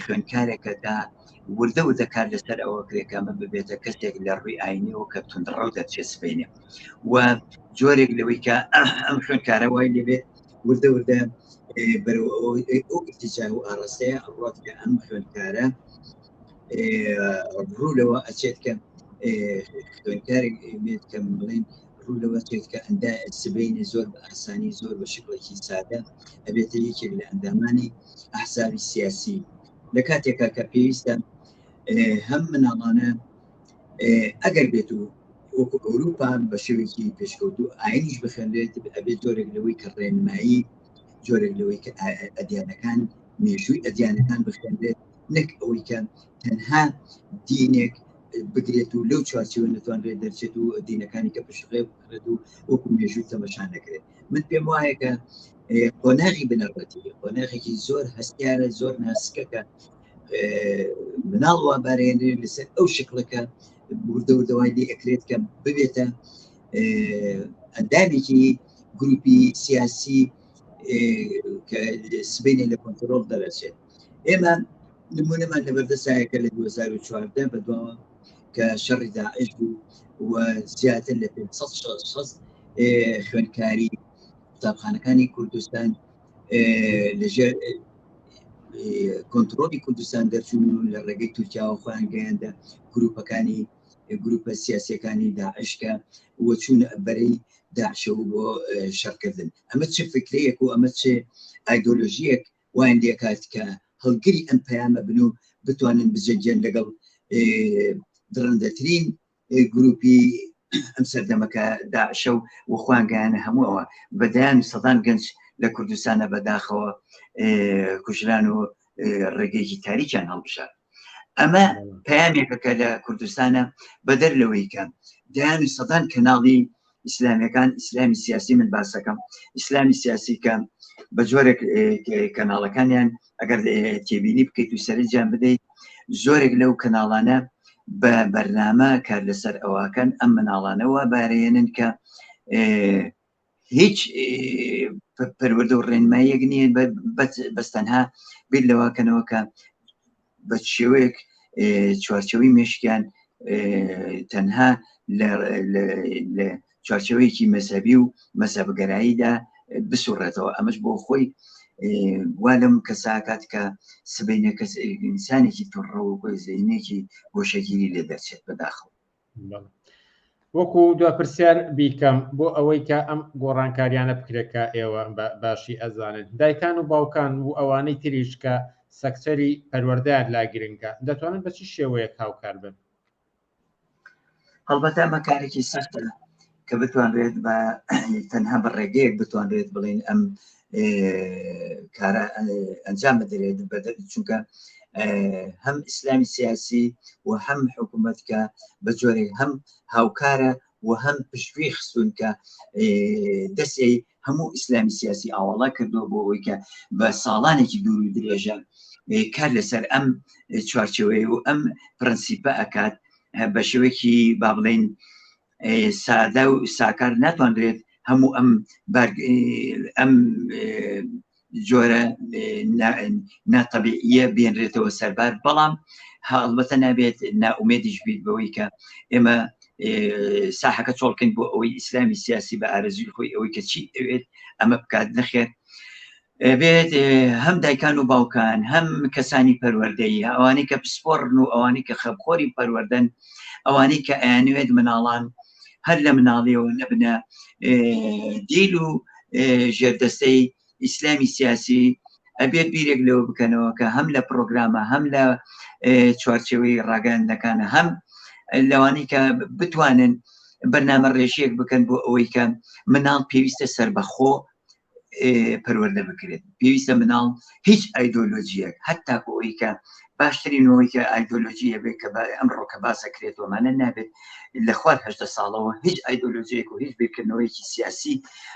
S5: خوێندکارێکە تا وردە و دەکات لەسەر ئەوە کرێکەمە ببێتە کەسێک لە ڕووی ئاینیەوە کە توندڕە و دەرچێت سبینێ و جۆرێک لەوەی کە ئەم خوێندکارە وای لێبێت وردە وردە بەرەوە ئەو ئیتیجاه و ئاڕاستەیە ئەڕات کە ئەم خوێندکارە ڕوو لەوە ئەچێت کە خوێندکارێک بێت کە بڵێن ڕوو لەوە چێت کە ئەندا سبینی زۆر بە ئاسانی زۆر بە شکڵێکی سادە ئەبێتە یەکێک لە ئەندامانی ئەحزابی سیاسی لە کاتێکا کە پێویستە هەم مناڵانە ئەگەر بێت و وەکو ئەوروپا بە شێوێکی پێشکەوتو ئاینیش بخوێنرێت ئەبێت جۆرێک لەوەی کە ڕێنمایی جۆرێک لەوەی کە ئەدیانەکان مێژووی ئەدیانەکان بخوێنرێت نەک ئەوەی کە تەنها دینێک بگرێت و لەو چوارچێوە نەتوانرێت دەرچێت و دینەکانی کە پشتڕێ بکرێت و وەکو مێژووی تەمەشا نەکرێت من پێم وایە کە قۆناغی بنەڕەتی قۆناغێکی زۆر هەستیارە زۆر ناسکەکە مناڵ وابارێنێ لەسەر ئەو شکڵەکە وردە و دەوای لێ ئەکرێت کە ببێتە ئەندامێکی گروپی سیاسی کە سبینی لە کۆنترۆڵ دەرەچێت ئێمە نمونەمان لە بەردەسایەکە لە 2014 بەدواوە کە شەڕی داعش بوو و زیاتر لە 500 خوێندکاری قوتابخانەکانی کوردستان لەژێر کۆنترۆلی کوردستان دەرچوون لە ڕێگەی تورکیا و خۆیان گەیاندە گروپەکانی گروپە سیاسیەکانی داعشکە وە چوونە بەرەی داعشەوە بۆ شەڕکردن ئەمە چه فکرەیەک و ئەمە چه ئایدۆلۆژیەک وایان لێکات کە هەڵگری ئەم پەیامە بن و بتوانن بجەنگێن لەگەڵ درەندەترین گروپی ئەم سەردەمەکە داعشە و وخوانگەیانە هەمووەوە بەدایان سەدان گەنج لە کوردستانە بەداخەوە کوژران و ڕێگەیەکی تاریکیان هەڵبژار. ئەمە پەیامێکە کە لە کوردستانە بەدەر لەوەی کە دایان سەدان کەناڵی ئیسلامیەکان ئیسلامی سیاسی من باسەکەم ئیسلامی سیاسی کە بە جۆرێک کەناڵەکانیان ئەگەر تێبینی بکەیت و سەرنجیان بدەیت زۆرێک لەو کەناڵانە بە بەرنامە کار لەسەر ئەوەکەن ئەم مناڵانەوە بارێنن کە هیچ پەروەردە و ڕێنماییەک نییە بەستەنها بیر لەوەکەنەوە کە بە شێوەیەک چوارچەوەی مێشکیان تەنها لە چوارچەوەیەکی مەذهبی و مەذهبگەراییدا بسوڕێتەوە. ئەمەش بۆ خۆی وا لەم کەساکات کە سبەینە کەس ئینسانێکی توڕەوە زەینێکی گۆشەگیری لێ دەرچێت بەداخەوە.
S1: وەکو دو پرسیار بیکەم بۆ ئەوەی کە ئەم گۆڕانکاریانە بکرێتکە ئێوە باشی ئەزانن دایکان و باوکان و ئەوانەی تریش کە سەکتەری پەروەردەیان لا گرنگە دەتوانن بە چی شێوەیەک هاوکار بن؟
S5: هەڵبەتە ئەمە کارێکی سەختە کە بتوانرێت بە تەنها بە ڕێگەیەک بتوانرێت بڵێن ئەم کارە ئەنجام بدرێت چونکە هەم ئیسلامی سیاسی و هەم حکوومەتکە بە جۆرێک هەم هاوکارە و هەم پشتگوێی خستون کە دەستی هەموو ئیسلامی سیاسی ئاوەڵا کردو بۆ ئەوەی کە بە ساڵانێکی دوور و درێژە کار لەسەر ئەم چوارچەوەی و ئەم پرەنسیپە ئەکات بە شێوەیەکی با بڵێن سادە و ساکار ناتوانرێت هەموو ئەم جۆرە ناتەبیعیە بێنرێتەوە سەربار بەڵام هەڵبەتە نابێت ناومێدیش بیت بەوەی کە ئێمە ساحەکە چۆڵکەین بۆ ئەوەی ئیسلامی سیاسی بە ئارەزوی خۆی ئەوەی کە چی ئەوێت ئەمە بکات نەخێر بێت هەم دایکان و باوکان هەم کەسانی پەروەردەیی ئەوانەی کە پسپۆڕن و ئەوانەی کە خەبخۆری پەروەردەن ئەوانەی کە ئەیانوێت مناڵان هەر لە مناڵیەوە نەبنە دیل و ژێردەستەی ئیسلامی سیاسی ئەبێت بیرێک لەوە بکەنەوە کە هەم لە پرۆگرامە هەم لە چوارچێوەی ڕاگەاندەکانە هەم لەوانەی کە بتوانن بەرنامە ڕێژەیەک بکەن بۆ ئەوەی کە مناڵ پێویستە سەربەخۆ پەروەردە بکرێت پێویستە مناڵ هیچ ئایدۆلۆژیەک هەتا ئەوەی کە باشترینەوەی کە ئایدۆلۆژیە بێت کە ئەمڕۆ کە باسەکرێتەوەمانە نابێت لە خوار 8 ساڵەوە هیچ ئایدۆلۆژیەک و هیچ بیرکردنەوەیکی سیاسی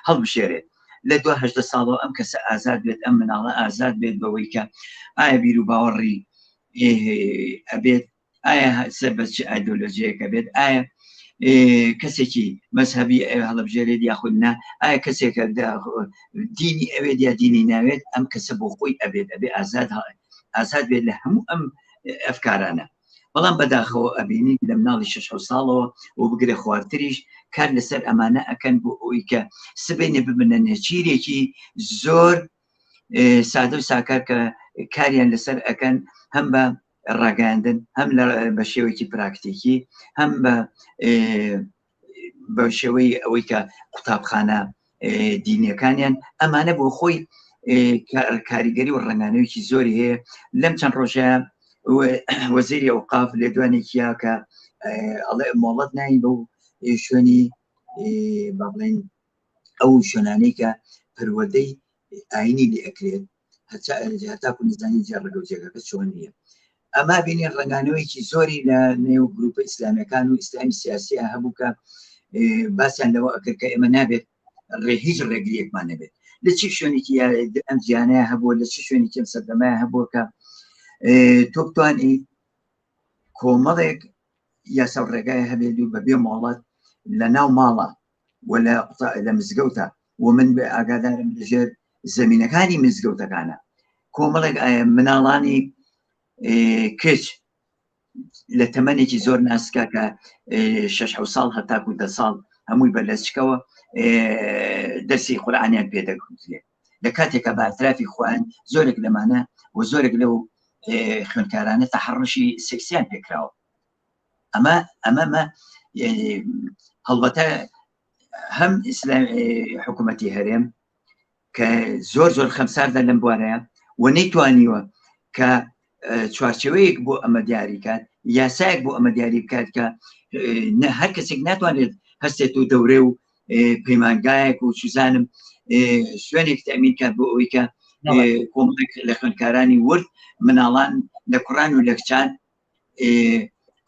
S5: هەڵبشێرێت لە 2 ساڵەوە ئەم کەسە ئازاد بێت ئەم مناڵە ئازاد بێت بەوەی کە ئایا بیر و باوەڕی ئەبێت ئایا سەر بە چ ئایدۆلۆژیەکە بێت ئایا کەسێکی مەذهبی هەڵبژێرێت یاخود نا ئایا کەسێکە دینی ئەوێت یا دینی ناوێت ئەم کەسە بۆ خۆی ئەبێت ئەبێ ئازاد بێت لە هەموو ئەم ئەفکارانە بەڵام بەداخەوە ئەبینی لە مناڵی 6 ساڵەوە و بگرێ خواردتریش کار لەسەر ئەمانە ئەکەن بۆ ئەوەی کە سبەینە ببنە نێچیرێکی زۆر سادە و ساکار کە کاریان لەسەر ئەکەن هەم بە ڕاگەاندن هەم بە شێوەیەکی پراکتیکی هەم بە شێوەی ئەوەی کە قوتابخانە دینیەکانیان ئەمانە بۆ خۆی کاریگەری و ڕەنگانەوەیکی زۆری هەیە لەم چەند ڕۆژە وەزیری ئەوقاف لێ دوانێکیا کە ئەڵێ مۆڵەت نایی بەو شوێنی با بڵێن ئەو شوێنانەی کە پەروەردەی ئاینی لێ ئەکرێت هەتاکو نزانی جێڕگە و جێگەکە چۆن نییە ئەما بینێن ڕەنگانەوەیکی زۆری لە نێو گروپە ئیسلامیەکان و ئیسلامی سیاسی هەبوو کە باسییان لەوە ئەکرد کە ئێمە نابێت هیچ ڕێگریەکمان نەبێت لە چی شوێنێکی ئەم جیانەیە هەبووە لە چی شوێنێکی ئەم سەردەمایە هەبووە کە تۆ بتوانیت کۆمەڵێک یاسا ڕێگای هەبێت و بەبێ مۆڵەت لە ناو ماڵە و لە مزگەوتە و من بە ئاگادارم لەژێر زەمینەکانی مزگەوتەکانە کۆمەڵێک مناڵانی کچ لە تەمەنێکی زۆر ناسکا کە 6 ساڵ هەتاکو 10 ساڵ هەمووی بەلەچکەوە دەرسی قورئانیان پێدەگوترێ لە کاتێکە بە ئەترافی خۆیان زۆرێک لەمانە و زۆرێک لەو خوێندکارانە تەحەڕشی سێکسیان پێکراوە ئەمە هەڵبەتە هەم حکوومەتی هەرێم کە زۆر خەمساردە لەم بوارەیە و نەیتوانیوە کە چوارچەوەیەک بۆ ئەمە دیاریکات یاسایەک بۆ ئەمە دیاری بکات کە هەر کەسێک ناتوانێت هەستێت و دەورێ و پەیمانگایەک و چزانم شوێنێک تەمین کات بۆ ئەوەی کە کۆمەڵێک لە خوێندکارانی ورد مناڵان لە کوڕان و لە کچان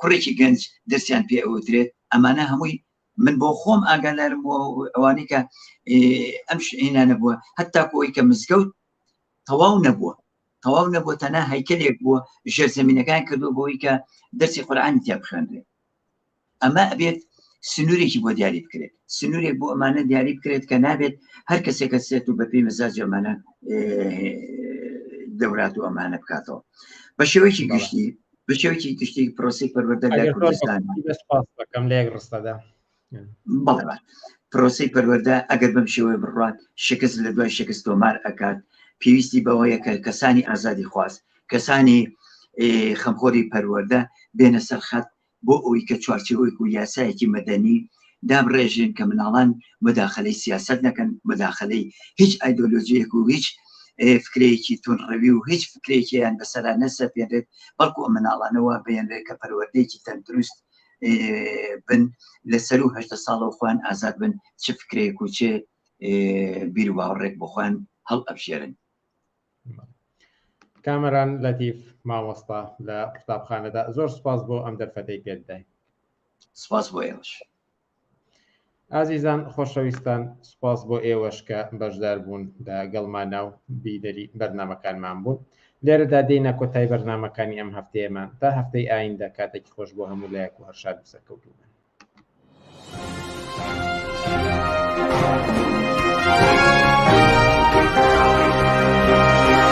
S5: کوڕێکی گەنج دەستیان پێ ئەوترێت ئەمانە هەمووی من بۆ خۆم ئاگادارم بۆ ئەوانەی کە ئەم هێنا نەبووە هەتا کۆی کە مزگەوت تەواو نەبووە تەنها هەیکلێک بووە ژێر زەمینەکان کردو بۆی کە دەرسی قورئانی تیا بخوێنرێت ئەمە ئەبێت سنوورێکی بۆ دیاری بکرێت سنوورێک بۆ ئەمانە دیاری بکرێت کە نابێت هەر کەسێک کەسێت و بەپێی مەزاج ئەمانە دەورات و ئەمانە بکاتەوە بە شێوەیەکی گشتی پرۆسی پەروەردە لە کوردستان بەڵێ پرۆسی پەروەردە ئەگەر بەم شێوەیە بڕات شکست لە دوای شکست تۆمار ئەکات پێویستی بەوەیە کە کەسانی ئازادی خواست کەسانی خەمخۆری پەروەردە بێنە سەرخەت بۆ ئەوەی کە چوارچێوەیەک و یاسایەکی مەدەنی دابڕێژن کە مناڵان مداخلەی سیاست نەکەن مداخلەی هیچ ئایدۆلۆژیەک و هیچ فکرەیەکی تونڕەوی و هیچ فکرێکیان بەسەرا نەسەپێنرێت بەڵکو ئەم مناڵانەوە بێنرێت کە پەروەردەیەکی تەندروست بن لەسەر و هەشدە ساڵە خوان ئازاد بن چه فکرێک و چێ بیر و باوەڕێک بۆ خوان هەڵ ئەبژێرن.
S1: کامەران لەتیف مامۆستا لە قوتابخانەدا زۆر سپاس بۆ ئەم دەرفەتەی پێدای.
S5: سپاس بۆ ئێوەش.
S1: ئازیزان خۆشەویستان سپاس بۆ ئێوەش کە بەشدار بوون لەگەڵمانە و بیدەری بەرنامەکانمان بوون. لێرەدا دێینە کۆتایی بەرنامەکانی ئەم هەفتەیەمان تا هەفتەی ئایندە کاتێکی خۆش بۆ هەموو لایەک و هەر شاد و سەرکەوتوو.